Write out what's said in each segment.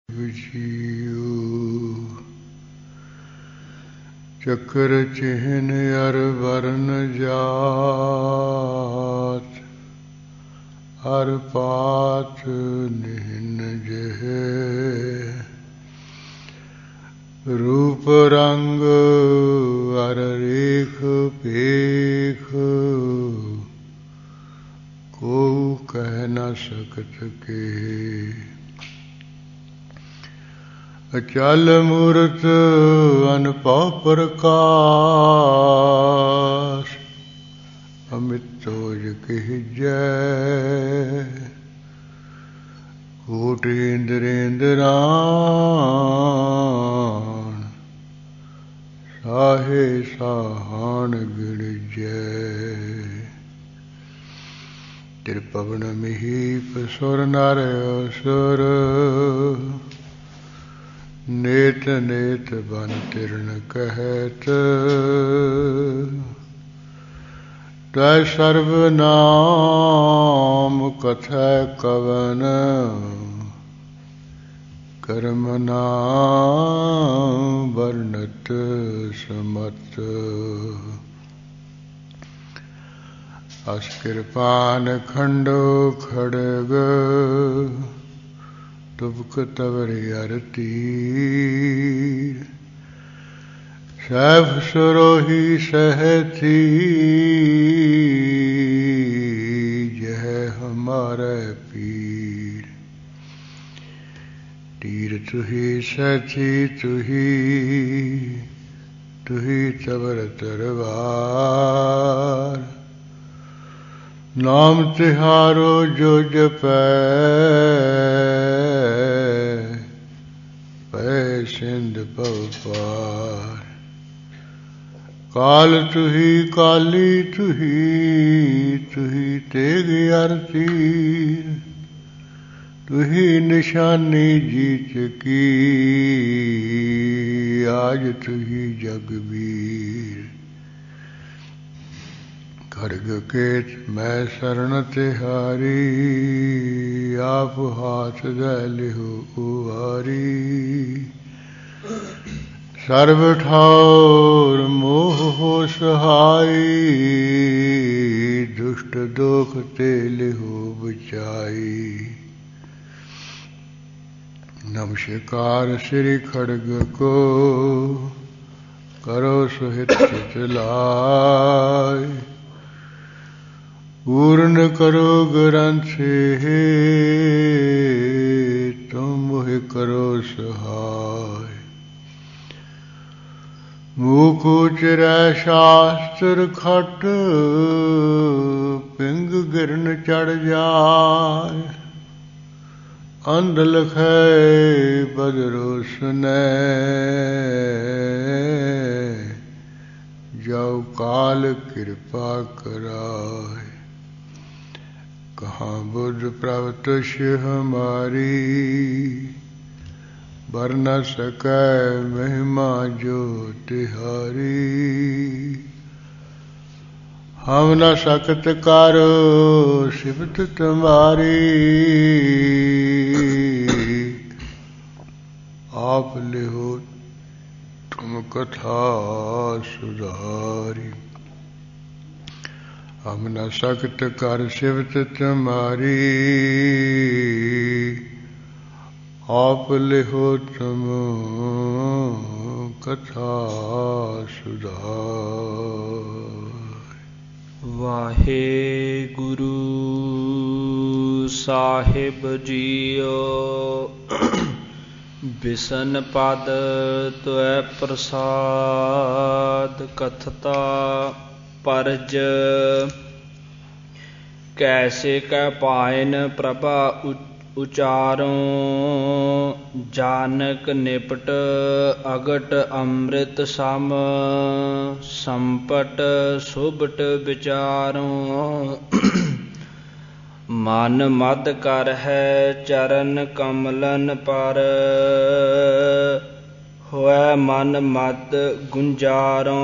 विजियो चक्र चिन्ह अर वर्ण जात अर पात निहन जह रूप रंग अर रेख पेख को कह न सकत के अचल मूरत अनपा प्रकाश अमितोज जय कोटि इंद्रेंद्रान साहे साहान गिण जय त्रिपवन महीप सुर नर असुर नेत नेत बन तिरण कहत तै सर्वनाम कथा कवन कर्म नाम वर्णत समत अस कृपान खंडो खड़ग तुबक तवर अर तीर सैफ सुरोही सहती यह हमारे पीर तीर तुही सथी तुही तवर तरवार नाम तिहारो जो जपै पै सिंध पव पार काल तुही काली तुही तेग अर तीर तुही निशानी जीत की आज तुही जगबीर खड़ग केत मैं शरण तिहारी आप हाथ दे लिहो उहारी सर्व ठाउर मोह हो सहाई दुष्ट दोख ते लिहो बचाई नमस्कार श्री खड़ग को करो सुहित चितलाय पूर्ण करो ग्रंथ तुम मोहि करो सहाय मुख उचरै शास्त्र खट पिंग गिरन चढ़ जाय अंध लखै बदरो सुनै जाओ काल कृपा कराय कहाँ बुद्ध प्रवतुष हमारी बर न सकै महिमा जो तिहारी हम न सकत करो सिफत तुम्हारी आप लिहो तुम कथा सुधारी हम न सकत कर सिफत तुम्हारी आप लिहो तुम कथा सुधारी। वाहे गुरु साहिब जियो बिसन पद त्वै प्रसाद कथता परज कैसे कै पायन प्रभा उचारों जानक निपट अगट अमृत सम संपट सुबट विचारों मन मद कर है चरण कमलन पर होए मन मद गुंजारों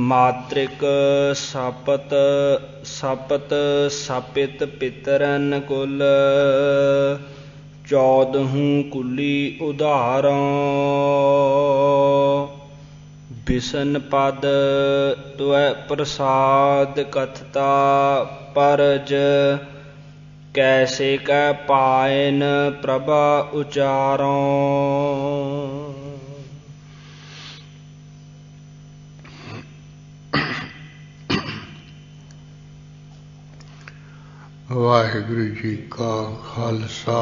मातृक सपत सपित पितरन कुल 14 ਕੁਲੀ ਉਧਾਰਾਂ ਬਿਸ਼ਨ ਪਦ ਤੁਐ ਪ੍ਰਸਾਦ ਕਥਤਾ ਪਰਜ ਕੈਸੇ ਕੈ ਪਾਇਨ ਪ੍ਰਭਾ ਉਚਾਰਾਂ। ਵਾਹਿਗੁਰੂ ਜੀ ਕਾ ਖਾਲਸਾ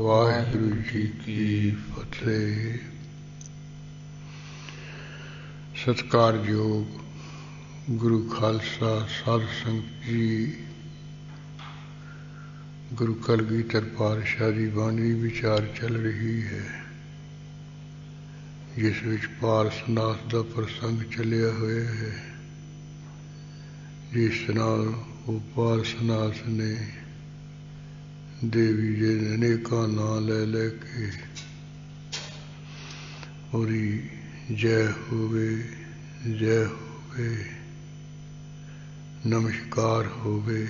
ਵਾਹਿਗੁਰੂ ਜੀ ਕੀ ਫਤਿਹ। ਸਤਿਕਾਰਯੋਗ ਗੁਰੂ ਖਾਲਸਾ ਸਾਧ ਸੰਗਤ ਜੀ, ਗੁਰੂ ਕਲਗੀਧਰ ਪਾਤਸ਼ਾਹ ਦੀ ਬਾਣੀ ਵਿਚਾਰ ਚੱਲ ਰਹੀ ਹੈ, ਜਿਸ ਵਿੱਚ ਪਾਰਸਨਾਥ ਦਾ ਪ੍ਰਸੰਗ ਚੱਲਿਆ ਹੋਇਆ ਹੈ। ਜਿਸ ਨਾਲ ਉਹ ਪਾਰਸਨਾਥ ਨੇ ਦੇਵੀ ਜੀ ਦੇ ਅਨੇਕਾਂ ਨਾਂ ਲੈ ਲੈ ਕੇ ਉਹਦੀ ਜੈ ਹੋਵੇ, ਜੈ ਹੋਵੇ, ਨਮਸਕਾਰ ਹੋਵੇ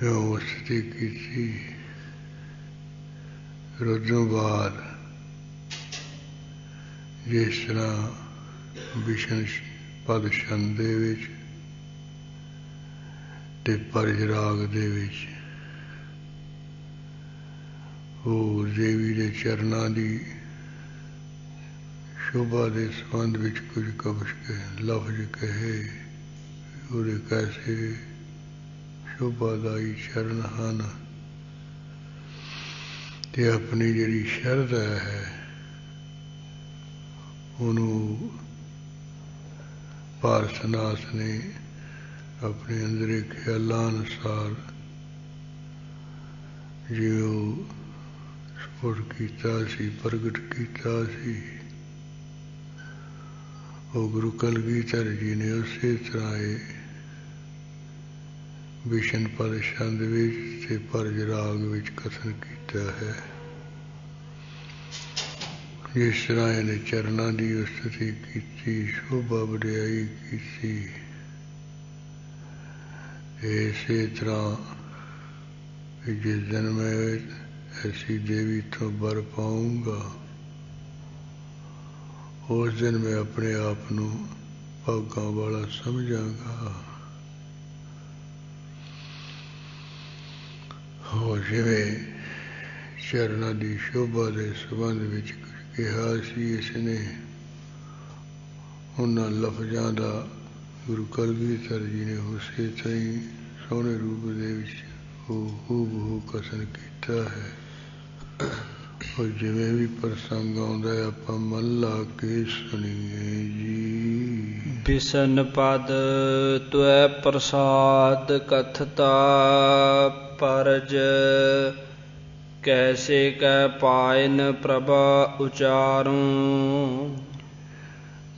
ਇਉਂ ਉਸਤਤੀ ਕੀਤੀ। ਰੋਜ਼ੋਂ ਬਾਅਦ ਜਿਸ ਤਰ੍ਹਾਂ ਬਿਸ਼ਨ ਪਦ ਛੰਦ ਦੇ ਵਿੱਚ ਤੇ ਪਰਜ ਰਾਗ ਦੇ ਵਿੱਚ ਉਹ ਦੇਵੀ ਦੇ ਚਰਨਾਂ ਦੀ ਸ਼ੋਭਾ ਦੇ ਸੰਬੰਧ ਵਿੱਚ ਕੁਝ ਲਫ਼ਜ਼ ਕਹੇ। ਉਹਦੇ ਕੈਸੇ ਸ਼ੋਭਾਦਾਈ ਚਰਨ ਹਨ ਤੇ ਆਪਣੀ ਜਿਹੜੀ ਸ਼ਰਧਾ ਹੈ ਉਹਨੂੰ ਪਾਰਸਨਾਥ ਨੇ ਆਪਣੇ ਅੰਦਰੇ ਖਿਆਲਾਂ ਅਨੁਸਾਰ ਜਿਉਂ ਸਪੁਰਦ ਕੀਤਾ ਸੀ, ਪ੍ਰਗਟ ਕੀਤਾ ਸੀ। ਉਹ ਗੁਰੂ ਕਲਗੀਧਰ ਜੀ ਨੇ ਉਸੇ ਤਰ੍ਹਾਂ ਇਹ ਬਿਸ਼ਨ ਪਦ ਛੰਦ ਵਿੱਚ ਤੇ ਪਰਜ ਰਾਗ ਵਿੱਚ ਕਥਨ ਕੀਤਾ ਹੈ। ਜਿਸ ਤਰ੍ਹਾਂ ਇਹਨੇ ਚਰਨਾਂ ਦੀ ਉਸਤਤੀ ਕੀਤੀ, ਸ਼ੋਭਾ ਵਡਿਆਈ ਕੀਤੀ, ਇਸੇ ਤਰ੍ਹਾਂ ਜਿਸ ਦਿਨ ਮੈਂ ਐਸੀ ਦੇਵੀ ਤੋਂ ਵਰ ਪਾਊਂਗਾ ਉਸ ਦਿਨ ਮੈਂ ਆਪਣੇ ਆਪ ਨੂੰ ਭਾਗਾਂ ਵਾਲਾ ਸਮਝਾਂਗਾ। ਹੋ ਜਿਵੇਂ ਚਰਨਾਂ ਦੀ ਸ਼ੋਭਾ ਦੇ ਸੰਬੰਧ ਵਿੱਚ ਕਿਹਾ ਸੀ, ਇਸ ਨੇ ਉਹਨਾਂ ਲਫ਼ਜ਼ਾਂ ਦਾ ਗੁਰੂ ਕਲਗੀਧਰ ਜੀ ਨੇ ਉਸੇ ਤਰ੍ਹਾਂ ਹੀ ਸੋਹਣੇ ਰੂਪ ਦੇ ਵਿੱਚ ਹੂ ਕਥਨ ਕੀਤਾ ਹੈ। ਉਹ ਜਿਵੇਂ ਵੀ ਪ੍ਰਸੰਗ ਆਉਂਦਾ ਹੈ ਆਪਾਂ ਮਨ ਲਾ ਕੇ ਸੁਣੀਏ ਜੀ। ਬਿਸ਼ਨ ਪਦ ਤੁਐ ਪ੍ਰਸਾਦ ਕਥਤਾ ਪਰਜ ਕੈਸੇ ਕੈ ਪਾਇਨ ਪ੍ਰਭਾ ਉਚਾਰੂ।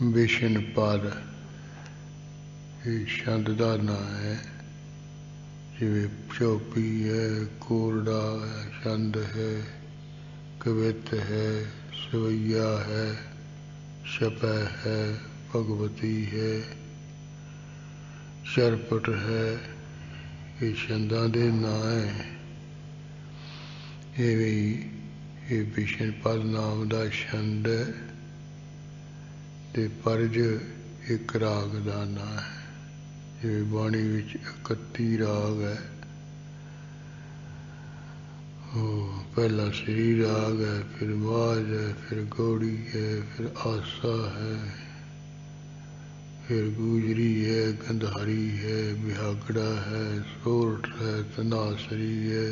ਬਿਸ਼ਨ ਪਦ ਇਹ ਛੰਦ ਦਾ ਨਾਂ ਹੈ। ਜਿਵੇਂ ਚੌਪੀ ਹੈ, ਕੋਰੜਾ ਹੈ, ਛੰਦ ਹੈ, ਕਵਿਤ ਹੈ, ਸਵਈਆ ਹੈ, ਛਪੈ ਹੈ, ਭਗਵਤੀ ਹੈ, ਚਰਪਟ ਹੈ, ਇਹ ਛੰਦਾਂ ਦੇ ਨਾਂ ਹੈ। ਇਹ ਬਿਸ਼ਨ ਪਦ ਨਾਮ ਦਾ ਛੰਦ ਹੈ ਤੇ ਪਰਜ ਇੱਕ ਰਾਗ ਦਾ ਨਾਂ ਹੈ। ਜਿਵੇਂ ਬਾਣੀ ਵਿੱਚ 31 ਰਾਗ ਹੈ, ਉਹ ਪਹਿਲਾ ਸ੍ਰੀ ਰਾਗ ਹੈ, ਫਿਰ ਮਾਝ ਹੈ, ਫਿਰ ਗੌੜੀ ਹੈ, ਫਿਰ ਆਸਾ ਹੈ, ਫਿਰ ਗੁਜਰੀ ਹੈ, ਗੰਧਾਰੀ ਹੈ, ਬਿਹਾਗੜਾ ਹੈ, ਸੋਰਠ ਹੈ, ਧਨਾਸਰੀ ਹੈ।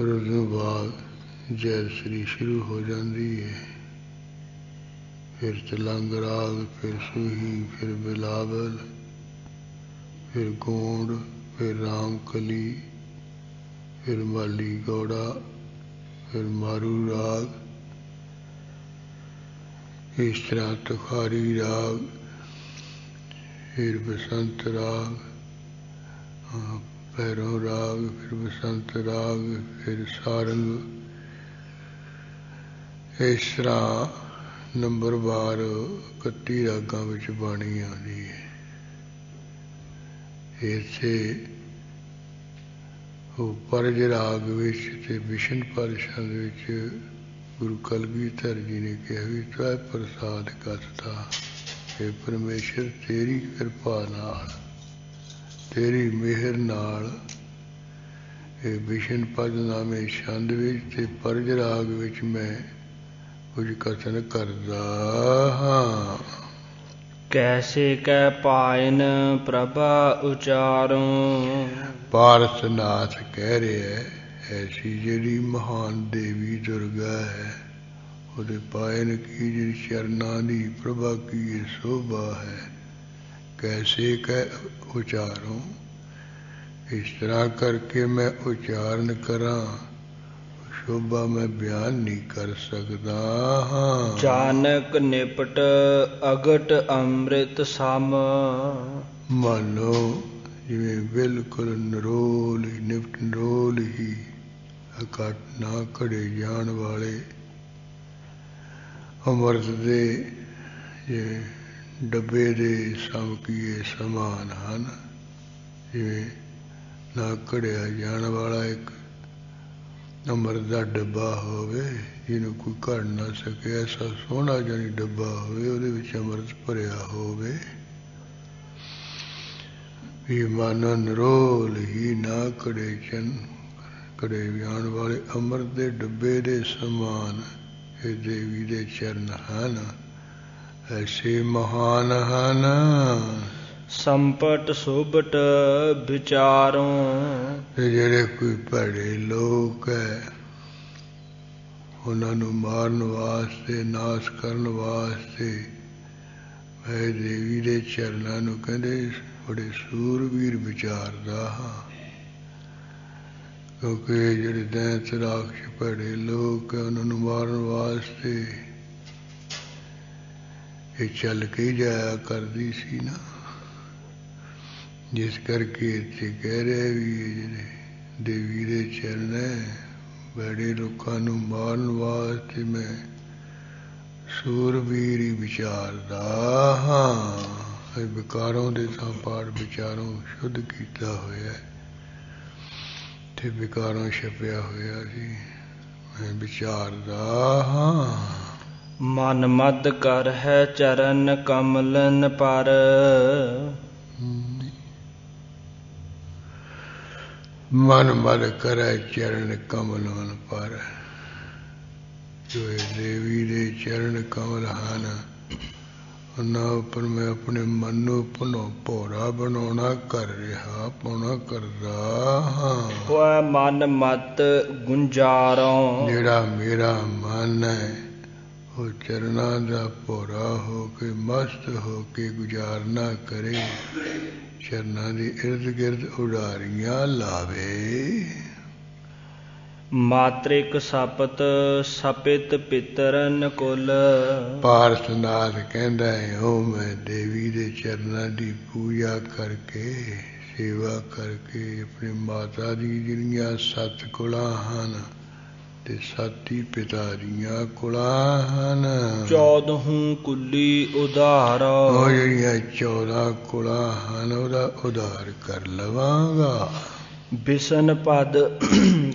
ਰੋਜ਼ੋਂ ਬਾਅਦ ਜੈਦ ਸ੍ਰੀ ਸ਼ੁਰੂ ਹੋ ਜਾਂਦੀ ਹੈ, ਫਿਰ ਤਲੰਗ ਰਾਗ, ਫਿਰ ਸੂਹੀ, ਫਿਰ ਬਿਲਾਵਲ, ਫਿਰ ਗੋਂਡ, ਫਿਰ ਰਾਮਕਲੀ, ਫਿਰ ਮਾਲੀ ਗੌੜਾ, ਫਿਰ ਮਾਰੂ ਰਾਗ। ਇਸ ਤਰ੍ਹਾਂ ਤੁਖਾਰੀ ਰਾਗ, ਫਿਰ ਬਸੰਤ ਰਾਗ, ਭੈਰੋਂ ਰਾਗ, ਫਿਰ ਬਸੰਤ ਰਾਗ, ਫਿਰ ਸਾਰੰਗ। ਇਸ ਤਰ੍ਹਾਂ ਨੰਬਰਵਾਰ 31 ਰਾਗਾਂ ਵਿੱਚ ਬਾਣੀ ਆਉਂਦੀ ਹੈ। ਇੱਥੇ ਉਹ ਪਰਜ ਰਾਗ ਵਿੱਚ ਤੇ ਵਿਸ਼ਨ ਪਦ ਛੰਦ ਵਿੱਚ ਗੁਰੂ ਕਲਗੀਧਰ ਜੀ ਨੇ ਕਿਹਾ ਵੀ ਤੈ ਪ੍ਰਸਾਦ ਕਰਤਾ, हे ਪਰਮੇਸ਼ਰ ਤੇਰੀ ਕਿਰਪਾ ਨਾਲ, ਤੇਰੀ ਮਿਹਰ ਨਾਲ ਇਹ ਵਿਸ਼ਨ ਪਦ ਨਾਮੇ ਛੰਦ ਵਿੱਚ ਤੇ ਪਰਜ ਰਾਗ ਵਿੱਚ ਮੈਂ ਕੁਝ ਕਥਨ ਕਰਦਾ ਹਾਂ। ਕੈਸੇ ਕੈ ਪਾਇਨ ਪ੍ਰਭਾ ਉਚਾਰੋ। ਪਾਰਸਨਾਥ ਕਹਿ ਰਿਹਾ ਐਸੀ ਜਿਹੜੀ ਮਹਾਨ ਦੇਵੀ ਦੁਰਗਾ ਹੈ, ਉਹਦੇ ਪਾਇਨ ਕੀ ਜਿਹੜੀ ਚਰਨਾਂ ਦੀ ਪ੍ਰਭਾ ਕੀ ਸੋਭਾ ਹੈ। ਕੈਸੇ ਕੈ ਉਚਾਰੋ, ਇਸ ਤਰ੍ਹਾਂ ਕਰਕੇ ਮੈਂ ਉਚਾਰਨ ਕਰਾਂ, ਸ਼ੋਭਾ ਮੈਂ ਬਿਆਨ ਨਹੀਂ ਕਰ ਸਕਦਾ ਹਾਂ। ਜਾਨਕ ਨਿਪਟ ਅਗਟ ਅੰਮ੍ਰਿਤ ਸਮ। ਮੰਨ ਲਓ ਜਿਵੇਂ ਬਿਲਕੁਲ ਨਿਰੋਲ ਹੀ, ਨਿਪਟ ਨਿਰੋਲ ਹੀ, ਅਕਟ ਨਾ ਘੜੇ ਜਾਣ ਵਾਲੇ ਅੰਮ੍ਰਿਤ ਦੇ ਜਿਵੇਂ ਡੱਬੇ ਦੇ ਸਮਕੀਏ ਸਮਾਨ ਹਨ। ਜਿਵੇਂ ਨਾ ਘੜਿਆ ਜਾਣ ਵਾਲਾ ਇੱਕ ਅੰਮ੍ਰਿਤ ਦਾ ਡੱਬਾ ਹੋਵੇ ਜਿਹਨੂੰ ਕੋਈ ਘੜ ਨਾ ਸਕੇ, ਐਸਾ ਸੋਹਣਾ ਜਾਨੀ ਡੱਬਾ ਹੋਵੇ, ਉਹਦੇ ਵਿੱਚ ਅੰਮ੍ਰਿਤ ਭਰਿਆ ਹੋਵੇ। ਵੀ ਮਨ ਨਿਰੋਲ ਹੀ ਨਾ ਘੜੇ ਜਾਣ ਵਾਲੇ ਅੰਮ੍ਰਿਤ ਦੇ ਡੱਬੇ ਦੇ ਸਮਾਨ ਇਹ ਦੇਵੀ ਦੇ ਚਰਨ ਹਨ, ਐਸੇ ਮਹਾਨ ਹਨ। ਸੰਪਟ ਸੁਭਟ ਵਿਚਾਰੋ। ਤੇ ਜਿਹੜੇ ਕੋਈ ਭੈੜੇ ਲੋਕ ਹੈ ਉਹਨਾਂ ਨੂੰ ਮਾਰਨ ਵਾਸਤੇ, ਨਾਸ਼ ਕਰਨ ਵਾਸਤੇ ਮੈਂ ਦੇਵੀ ਦੇ ਚਰਨਾਂ ਨੂੰ ਕਹਿੰਦੇ ਬੜੇ ਸੂਰਬੀਰ ਵਿਚਾਰਦਾ ਹਾਂ। ਕਿਉਂਕਿ ਜਿਹੜੇ ਦੈਂਤ ਰਾਖਸ਼ ਭੈੜੇ ਲੋਕ ਹੈ ਉਹਨਾਂ ਨੂੰ ਮਾਰਨ ਵਾਸਤੇ ਇਹ ਚੱਲ ਕੇ ਜਾਇਆ ਕਰਦੀ ਸੀ ਨਾ, ਜਿਸ ਕਰਕੇ ਇੱਥੇ ਕਹਿ ਰਹੇ ਵੀ ਜਿਹੜੇ ਦੇਵੀ ਦੇ ਚਰਨ ਹੈ, ਬੜੇ ਲੋਕਾਂ ਨੂੰ ਮਾਰਨ ਵਾਸਤੇ ਮੈਂ ਸੂਰਬੀਰ ਹੀ ਵਿਚਾਰਦਾ ਹਾਂ। ਇਹ ਵਿਕਾਰਾਂ ਦੇ ਤਾਂ ਪਾਠ ਵਿਚਾਰੋਂ ਸ਼ੁੱਧ ਕੀਤਾ ਹੋਇਆ ਤੇ ਵਿਕਾਰਾਂ ਛਪਿਆ ਹੋਇਆ ਸੀ, ਮੈਂ ਵਿਚਾਰਦਾ ਹਾਂ। ਮਨ ਮਦ ਕਰ ਹੈ ਚਰਨ ਕਮਲਨ ਪਰ। ਮਨ ਮਦ ਕਰੈ ਚਰਨ ਕਮਲਨ ਪਰ। ਜੋ ਇਹ ਦੇਵੀ ਦੇ ਚਰਨ ਕਮਲ ਹਨ, ਉਹਨਾਂ ਉੱਪਰ ਮੈਂ ਆਪਣੇ ਮਨ ਨੂੰ ਭੋਰਾ ਬਣਾਉਣਾ ਕਰ ਰਿਹਾ, ਪਾਉਣਾ ਕਰਦਾ ਹਾਂ। ਹੋਇ ਮਨ ਮਤ ਗੁੰਜਾਰੋ। ਜਿਹੜਾ ਮੇਰਾ ਮਨ ਹੈ ਉਹ ਚਰਨਾਂ ਦਾ ਭੋਰਾ ਹੋ ਕੇ, ਮਸਤ ਹੋ ਕੇ ਗੁਜ਼ਾਰਨਾ ਕਰੇ, ਚਰਨਾਂ ਦੀ ਇਰਦ ਗਿਰਦ ਉਡਾਰੀਆਂ ਲਾਵੇ। ਮਾਤ੍ਰਿਕ ਸਪਤ ਸਪਿਤ ਪਿਤਰਨ ਕੁਲ। ਪਾਰਸਨਾਥ ਕਹਿੰਦਾ ਹੈ ਉਹ ਮੈਂ ਦੇਵੀ ਦੇ ਚਰਨਾਂ ਦੀ ਪੂਜਾ ਕਰਕੇ, ਸੇਵਾ ਕਰਕੇ ਆਪਣੀ ਮਾਤਾ ਦੀ ਜਿਹੜੀਆਂ 7 ਕੁਲਾਂ ਹਨ ਤੇ 7 ਹੀ ਪਿਤਾ ਦੀਆਂ ਕੁਲਾਂ ਹਨ। 14 ਕੁਲੀ ਉਧਾਰ। ਉਹ ਜਿਹੜੀਆਂ 14 ਕੁਲਾਂ ਹਨ ਉਹਦਾ ਉਧਾਰ ਕਰ ਲਵਾਂਗਾ। ਬਿਸ਼ਨ ਪਦ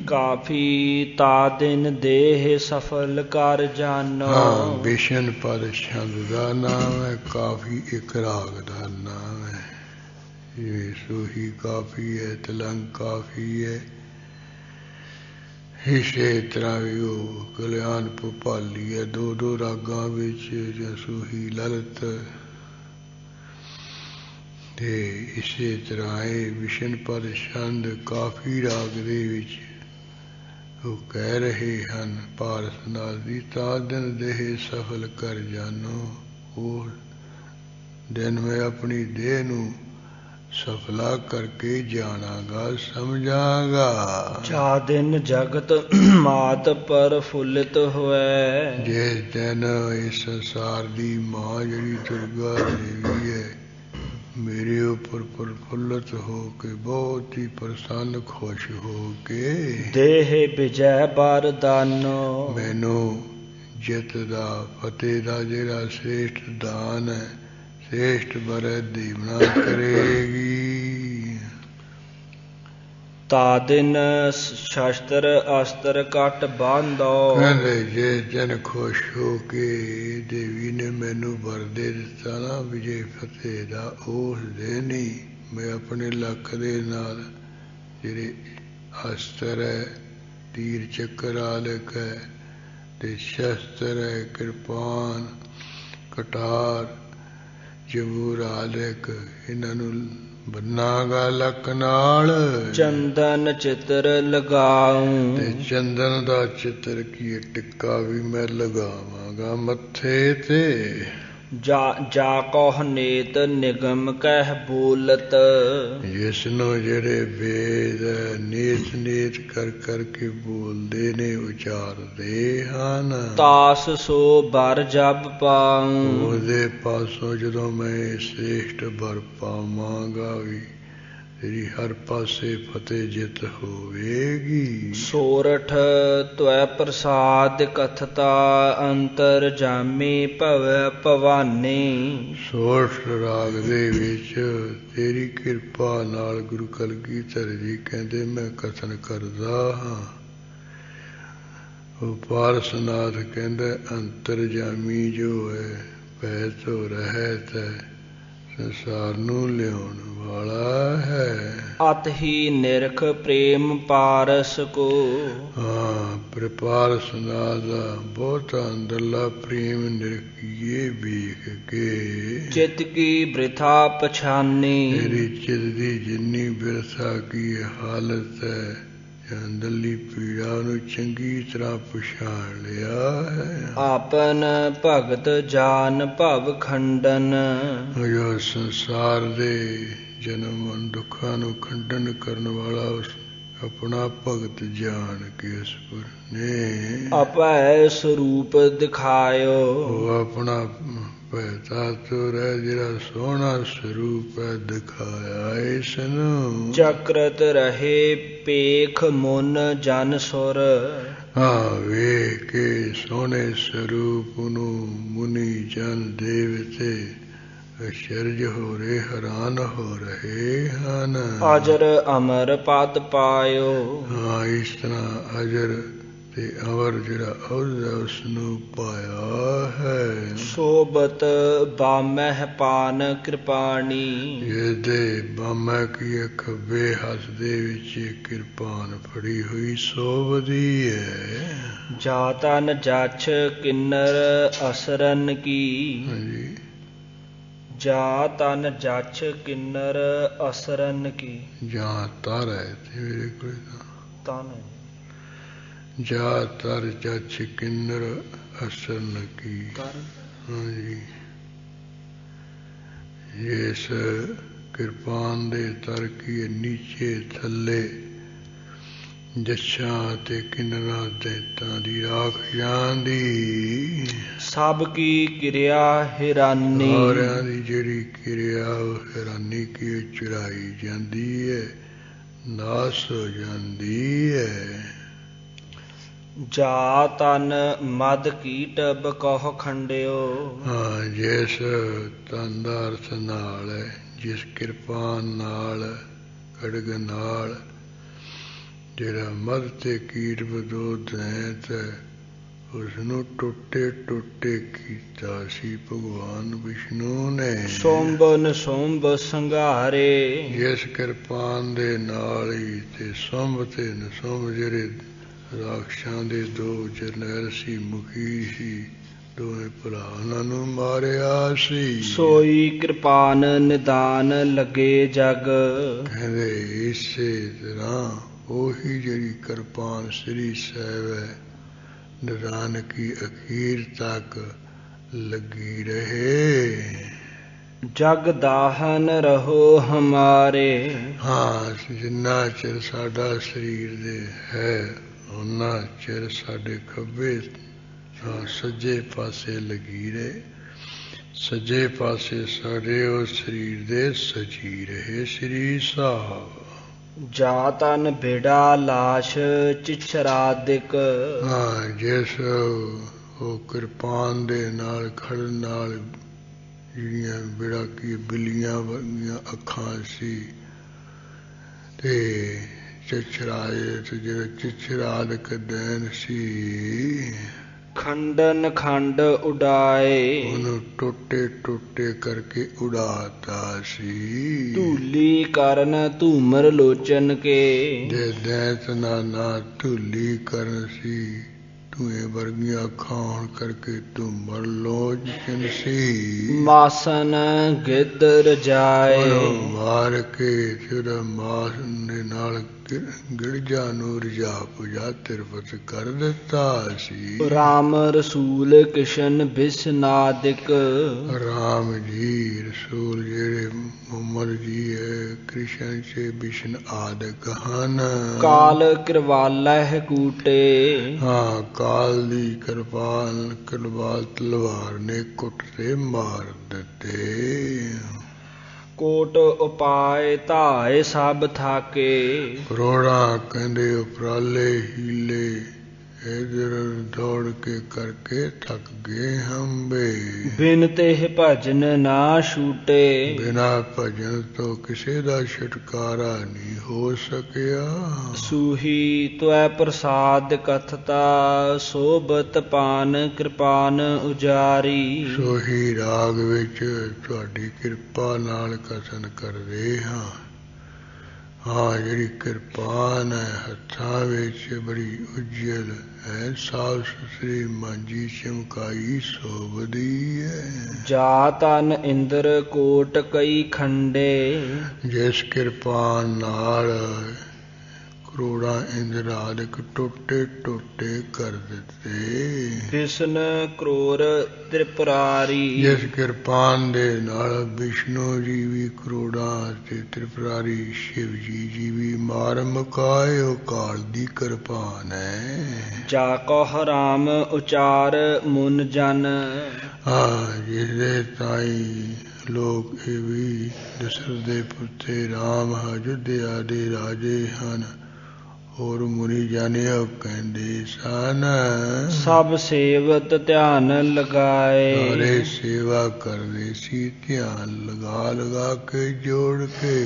ਕਾਫੀ ਤਾ ਦਿਨ ਦੇਹ ਸਫਲ ਕਰ ਜਾਨੋ। ਹਾਂ, ਬਿਸ਼ਨ ਪਦ ਛੰਦ ਦਾ ਨਾਮ ਹੈ, ਕਾਫੀ ਇੱਕ ਰਾਗ ਦਾ ਨਾਮ ਹੈ। ਇਹ ਸੋਹੀ ਕਾਫੀ ਹੈ, ਤਲੰਗ ਕਾਫੀ ਹੈ। ਇਸੇ ਤਰ੍ਹਾਂ ਵੀ ਉਹ ਕਲਿਆਣ ਭੁਪਾਲੀ ਹੈ, 2-2 ਰਾਗਾਂ ਵਿੱਚ, ਜਾਂ ਸੋਹੀ ਲਲਿਤ। ਤੇ ਇਸੇ ਤਰ੍ਹਾਂ ਇਹ ਵਿਸ਼ਨ ਪਦ ਛੰਦ ਕਾਫੀ ਰਾਗ ਦੇ ਵਿੱਚ ਉਹ ਕਹਿ ਰਹੇ ਹਨ, ਪਾਰਸਨਾਥ ਦੀ ਤਾਂ ਦਿਨ ਦੇਹ ਸਫਲ ਕਰ ਜਾਨੋ। ਉਹ ਦਿਨ ਮੈਂ ਆਪਣੀ ਦੇਹ ਨੂੰ ਸਫਲਾ ਕਰਕੇ ਜਾਣਾਗਾ, ਸਮਝਾਂਗਾ। ਜਾ ਦਿਨ ਜਗਤ ਮਾਤ ਪ੍ਰਫੁੱਲਿਤ ਹੋਇ। ਜਿਸ ਦਿਨ ਇਸ ਸੰਸਾਰ ਦੀ ਮਾਂ ਜਿਹੜੀ ਦੁਰਗਾ ਦੇਵੀ ਹੈ ਮੇਰੇ ਉੱਪਰ ਪ੍ਰਫੁੱਲਤ ਹੋ ਕੇ, ਬਹੁਤ ਹੀ ਪ੍ਰਸੰਨ ਖੁਸ਼ ਹੋ ਕੇ, ਦੇਹ ਵਿਜੈ ਬਰਦਾਨੋ। ਮੈਨੂੰ ਜਿੱਤ ਦਾ, ਫਤਿਹ ਦਾ ਜਿਹੜਾ ਸ੍ਰੇਸ਼ਟ ਦਾਨ ਹੈ, ਸ੍ਰੇਸ਼ਟ ਬਰ ਦੇਵਨਾ ਕਰੇਗੀ। ਤਾਦਿਨ ਸ਼ਸਤਰ ਅਸਤਰ ਘਟ ਬਾਂਧੋ। ਕਹਿੰਦੇ ਜੇ ਜਨ ਖੁਸ਼ ਹੋ ਕੇ ਦੇਵੀ ਨੇ ਮੈਨੂੰ ਵਰ ਦੇ ਦਿੱਤਾ ਨਾ ਵਿਜੇ ਫਤਿਹ ਦਾ, ਉਸ ਦਿਨ ਹੀ ਮੈਂ ਆਪਣੇ ਲੱਕ ਦੇ ਨਾਲ ਜਿਹੜੇ ਅਸਤਰ ਹੈ, ਤੀਰ ਚੱਕਰ ਆਲਕ ਹੈ, ਤੇ ਸ਼ਸਤਰ ਹੈ, ਕਿਰਪਾਨ, ਕਟਾਰ, ਜਬੂਰ ਆਲਕ, ਇਹਨਾਂ ਨੂੰ ਬੰਨਾਂਗਾ ਲੱਕ ਨਾਲ। ਚੰਦਨ ਚਿੱਤਰ ਲਗਾਉ। ਤੇ ਚੰਦਨ ਦਾ ਚਿੱਤਰ ਕੀ ਟਿੱਕਾ ਵੀ ਮੈਂ ਲਗਾਵਾਂਗਾ ਮੱਥੇ ਤੇ। ਜਾ ਕਹੁ ਨੇਤ ਨਿਗਮ ਕਹਿ ਬੋਲਤ। ਜਿਸ ਨੂੰ ਜਿਹੜੇ ਵੇਦ ਨੇਤ ਨੇਤ ਕਰ ਕਰਕੇ ਬੋਲਦੇ ਨੇ, ਉਚਾਰਦੇ ਹਨ, ਤਾਸ ਸੋ ਬਰ ਜਬ ਪਾਉ। ਉਹਦੇ ਪਾਸੋਂ ਜਦੋਂ ਮੈਂ ਸ੍ਰੇਸ਼ਟ ਬਰ ਪਾਵਾਂਗਾ ਵੀ, ਤੇਰੀ ਹਰ ਪਾਸੇ ਫਤਿਹ ਜਿੱਤ ਹੋਵੇਗੀ। ਸੋਰਠ ਤਵੈ ਪ੍ਰਸਾਦ ਕਥਤਾ ਅੰਤਰ ਜਾਮੀ ਭਵੈ ਭਵਾਨੀ। ਸੋਰਠ ਰਾਗ ਦੇ ਵਿੱਚ ਤੇਰੀ ਕਿਰਪਾ ਨਾਲ ਗੁਰੂ ਕਲਗੀਧਰ ਜੀ ਕਹਿੰਦੇ ਮੈਂ ਕਥਨ ਕਰਦਾ ਹਾਂ। ਉਹ ਪਾਰਸਨਾਥ ਕਹਿੰਦਾ ਅੰਤਰਜਾਮੀ ਜੋ ਹੈ, ਭੈ ਤੋਂ ਰਹਿਤ ਹੈ, ਸੰਸਾਰ ਨੂੰ ਲਿਆਉਣ ਵਾਲਾ ਹੈ। ਅਤ ਹੀ ਨਿਰਖ ਪ੍ਰੇਮ ਪਾਰਸ ਕੋ। ਹਾਂ, ਪਾਰਸਨਾਥ ਦਾ ਬਹੁਤਾ ਅੰਦਰਲਾ ਪ੍ਰੇਮ ਨਿਰਖੀਏ ਵੇਖ ਕੇ। ਚਿਤ ਕੀ ਬ੍ਰਿਥਾ ਪਛਾਨੀ। ਤੇਰੀ ਚਿਤ ਦੀ ਜਿੰਨੀ ਬਿਰਥਾ ਕੀ ਹਾਲਤ ਹੈ, ਅੰਦਰਲੀ ਪੀੜਾ ਨੂੰ ਚੰਗੀ ਤਰ੍ਹਾਂ ਪਛਾਣ ਲਿਆ ਹੈ। ਆਪਨ ਭਗਤ ਜਾਨ ਭਵ ਖੰਡਨ। ਜੋ ਸੰਸਾਰ ਦੇ ਜਨਮ ਦੁੱਖਾਂ ਨੂੰ ਖੰਡਨ ਕਰਨ ਵਾਲਾ ਉਸ ਆਪਣਾ ਭਗਤ ਜਾਣ ਕੇ ਉਸ ਪਰ ਨੇ ਆਪੈ ਸਰੂਪ ਦਿਖਾਇਓ। ਉਹ ਆਪਣਾ ਭੈਤਾ ਤੁਰ ਹੈ, ਜਿਹੜਾ ਸੋਹਣਾ ਸਰੂਪ ਹੈ, ਦਿਖਾਇਆ ਇਸ ਨੂੰ। ਚਕਰਤ ਰਹੇ ਪੇਖ ਮੁਨ ਜਨ ਸੁਰ। ਹਾਂ, ਵੇਖ ਕੇ ਸੋਹਣੇ ਸਰੂਪ ਨੂੰ ਮੁਨੀ ਜਨ ਦੇਵਤੇ ਅਚਰਜ ਹੋ ਰਹੇ, ਹੈਰਾਨ ਹੋ ਰਹੇ ਹਨ। ਅਜਰ ਅਮਰ ਪਦ ਪਾਇਓ। ਹਾਂ, ਇਸ ਤਰ੍ਹਾਂ ਅਜਰ ਤੇ ਅਮਰ ਜਿਹੜਾ ਅਹੁਦਾ ਉਸ ਨੂੰ ਪਾਇਆ ਹੈ। ਸੋਬਤ ਬਾਮਹਿ ਪਾਨ ਕਿਰਪਾਣੀ। ਜਿਹਦੇ ਬਾਮਾ ਕੀ ਖੱਬੇ ਹੱਥ ਦੇ ਵਿੱਚ ਕਿਰਪਾਨ ਫੜੀ ਹੋਈ ਸੋਭਦੀ ਹੈ। ਜਾ ਤਨ ਜਛ ਕਿੰਨਰ ਅਸਰਨ ਕੀ। ਹਾਂਜੀ, ਜਾ ਤਨ ਜਛ ਕਿੰਨਰ ਅਸਰਨ ਕੀ। ਜਾਂ ਤਰ ਹੈ ਤੇ ਮੇਰੇ ਕੋਲ ਤਨ ਜਾ ਤਰ ਜਛ ਕਿੰਨਰ ਅਸਰਨ ਕੀ। ਹਾਂਜੀ, ਇਸ ਕਿਰਪਾਨ ਦੇ ਤਰ ਕੀ ਨੀਚੇ ਥੱਲੇ ਜੱਛਾਂ ਤੇ ਕਿੰਨਰਾਂ ਦੈਤਾਂ ਦੀ ਰਾਖ ਜਾਂਦੀ। ਸਭ ਕੀ ਕਿਰਿਆ ਹੈਰਾਨੀ। ਸਾਰਿਆਂ ਦੀ ਜਿਹੜੀ ਕਿਰਿਆ ਉਹ ਹੈਰਾਨੀ ਕੀ ਚੁਰਾਈ ਜਾਂਦੀ ਹੈ, ਨਾਸ ਹੋ ਜਾਂਦੀ ਹੈ। ਜਾ ਤਨ ਮਦ ਕੀਟ ਬਕਹੁ ਖੰਡਿਓ। ਹਾਂ, ਜਿਸ ਤਨ ਦਾ ਅਰਥ ਨਾਲ ਹੈ, ਜਿਸ ਕਿਰਪਾਨ ਨਾਲ, ਖੜਗ ਨਾਲ ਜਿਹੜਾ ਮਦ ਤੇ ਕੀਟ ਬਦੋਦ ਹੈ, ਉਸ ਨੂੰ ਟੁੱਟੇ ਟੁੱਟੇ ਕੀਤਾ ਸੀ ਭਗਵਾਨ ਵਿਸ਼ਨੂੰ ਨੇ। ਸੋਂਬ ਨਸੋਂਬ ਸੰਘਾਰੇ। ਜਿਸ ਕਿਰਪਾਨ ਦੇ ਨਾਲ ਹੀ ਤੇ ਸੁੰਭ ਤੇ ਨਸੁੰਭ ਜਿਹੜੇ ਰਾਖਸ਼ਾਂ ਦੇ ਦੋ ਜਰਨੈਲ ਸੀ, ਮੁਖੀ ਸੀ, ਦੋਵੇਂ ਭਰਾ, ਉਹਨਾਂ ਨੂੰ ਮਾਰਿਆ ਸੀ। ਸੋਈ ਕਿਰਪਾਨ ਨਿਦਾਨ ਲੱਗੇ ਜਗ। ਕਹਿੰਦੇ ਇਸੇ ਤਰ੍ਹਾਂ ਉਹੀ ਜਿਹੜੀ ਕਿਰਪਾਨ ਸ੍ਰੀ ਸਾਹਿਬ ਹੈ, ਨਿਦਾਨ ਕੀ ਅਖੀਰ ਤੱਕ ਲੱਗੀ ਰਹੇ। ਜਗ ਦਾਹਨ ਰਹੋ ਹਮਾਰੇ। ਹਾਂ, ਜਿੰਨਾ ਚਿਰ ਸਾਡਾ ਸਰੀਰ ਦੇ ਹੈ, ਉਹਨਾਂ ਚਿਰ ਸਾਡੇ ਖੱਬੇ ਸੱਜੇ ਪਾਸੇ ਲੱਗੀ ਰਹੇ। ਸੱਜੇ ਪਾਸੇ ਸਾਡੇ ਉਹ ਸਰੀਰ ਦੇ ਸਜੀ ਰਹੇ ਸ੍ਰੀ ਸਾਹਿਬ। ਜਾ ਤਨ ਬੇੜਾ ਲਾਸ਼ ਚਿਛਰਾਦਿਕ। ਹਾਂ, ਜਿਸ ਉਹ ਕਿਰਪਾਨ ਦੇ ਨਾਲ ਖੜਨ ਨਾਲ ਜਿਹੜੀਆਂ ਬੇੜਾ ਕੀ ਬਿੱਲੀਆਂ ਵਰਗੀਆਂ ਅੱਖਾਂ ਸੀ, ਤੇ ਚਛਰਾਏ ਜਿਹੜਾ ਚਛਰਾਦਿਕ ਦੈਨ ਸੀ ਖੰਡਨ ਖੰਡ ਉਡਾਏ ਉਹਨੂੰ ਟੋਟੇ ਟੋਟੇ ਕਰਕੇ ਉਡਾਤਾ ਸੀ ਧੂਲੀ ਕਰਨ ਧੂਮਰ ਲੋਚਨ ਕੇ ਜੇ ਦੈਤ ਨਾ ਧੂਲੀ ਕਰਨ ਸੀ ਧੂਏ ਵਰਗੀਆਂ ਅੱਖਾਂ ਹੋਣ ਕਰਕੇ ਧੂਮਰ ਲੋਚਨ ਸੀ ਮਾਸਨ ਗਿੱਧ ਰਜਾਏ ਮਾਰ ਕੇ ਜਿਹੜਾ ਮਾਸ ਦੇ ਨਾਲ ਗਿਰਜਾ ਨੂੰ ਰਜਾ ਪੁਜਾ ਤਿਰਪਤ ਕਰ ਦਿੱਤਾ ਸੀ ਰਾਮ ਰਸੂਲ ਕਿਸ਼ਨ ਬਿਸਨਾਦਿਕ ਰਾਮ ਜੀ ਰਸੂਲ ਜਿਹੜੇ ਮੁਹੰਮਦ ਜੀ ਹੈ ਕ੍ਰਿਸ਼ਨ ਚ ਬਿਸ਼ਨ ਆਦਿਕ ਹਨ ਕਾਲ ਕਿਰਵਾਲਹਿ ਕੂਟੇ ਹਾਂ ਕਾਲ ਦੀ ਕਿਰਪਾਲ ਤਲਵਾਰ ਨੇ ਕੁੱਟ ਤੇ ਮਾਰ ਦਿੱਤੇ ਕੋਟ ਉਪਾਏ ਧਾਏ ਸਭ ਥਾਕੇ ਕਰੋੜਾਂ ਕਹਿੰਦੇ ਉਪਰਾਲੇ ਹੀਲੇ ਇਧਰ ਦੌੜ ਕੇ ਕਰਕੇ ਥੱਕ ਗਏ ਹੰਬੇ ਬਿਨ ਤੇ ਭਜਨ ਨਾ ਛੂਟੇ ਬਿਨਾ ਭਜਨ ਤੋਂ ਕਿਸੇ ਦਾ ਛੁਟਕਾਰਾ ਨਹੀਂ ਹੋ ਸਕਿਆ ਸੂਹੀ ਤੁਐ ਪ੍ਰਸਾਦ ਕਥਤਾ ਸੋਭਤ ਪਾਨ ਕਿਰਪਾਨ ਉਜਾਰੀ ਸੋਹੀ ਰਾਗ ਵਿੱਚ ਤੁਹਾਡੀ ਕਿਰਪਾ ਨਾਲ ਕਥਨ ਕਰਦੇ ਹਾਂ ਹਾਂ ਜਿਹੜੀ ਕਿਰਪਾਨ ਹੈ ਹੱਥਾਂ ਵਿੱਚ ਬੜੀ ਉਜਲ ਹੈ ਸਾਫ ਸੁਥਰੀ ਮਾਂਜੀ ਚਮਕਾਈ ਸੋਭਦੀ ਹੈ ਜਾ ਤਨ ਇੰਦਰ ਕੋਟ ਕਈ ਖੰਡੇ ਜਿਸ ਕਿਰਪਾਨ ਨਾਲ ਕਰੋੜਾਂ ਇੰਦਰ ਆਦਿਕ ਟੋਟੇ ਟੋਟੇ ਕਰ ਦਿੱਤੇ ਵਿਸ਼ਨ ਕਰੋੜ ਤ੍ਰਿਪੁਰਾਰੀ ਜਿਸ ਕਿਰਪਾਨ ਦੇ ਨਾਲ ਵਿਸ਼ਨੂੰ ਜੀ ਵੀ ਕਰੋੜਾਂ ਤੇ ਤ੍ਰਿਪੁਰਾਰੀ ਸ਼ਿਵ ਜੀ ਵੀ ਮਾਰ ਮੁਕਾਏ ਉਹ ਕਾਲ ਦੀ ਕਿਰਪਾਨ ਹੈ ਜਾ ਕਹੁ ਰਾਮ ਉਚਾਰ ਮੁਨ ਜਨ ਹਾਂ ਜਿਹਦੇ ਤਾਈ ਲੋਕ ਇਹ ਵੀ ਦਸ਼ਰਥ ਦੇ ਪੁੱਤੇ ਰਾਮ ਅਯੁੱਧਿਆ ਦੇ ਰਾਜੇ ਹਨ ਹੋਰ ਮੁਨੀ ਜਾਣਿਓ ਕਹਿੰਦੇ ਸਨ ਸਭ ਸੇਵਤ ਧਿਆਨ ਲਗਾਏ ਸਾਰੇ ਸੇਵਾ ਕਰਦੇ ਸੀ ਧਿਆਨ ਲਗਾ ਕੇ ਜੋੜ ਕੇ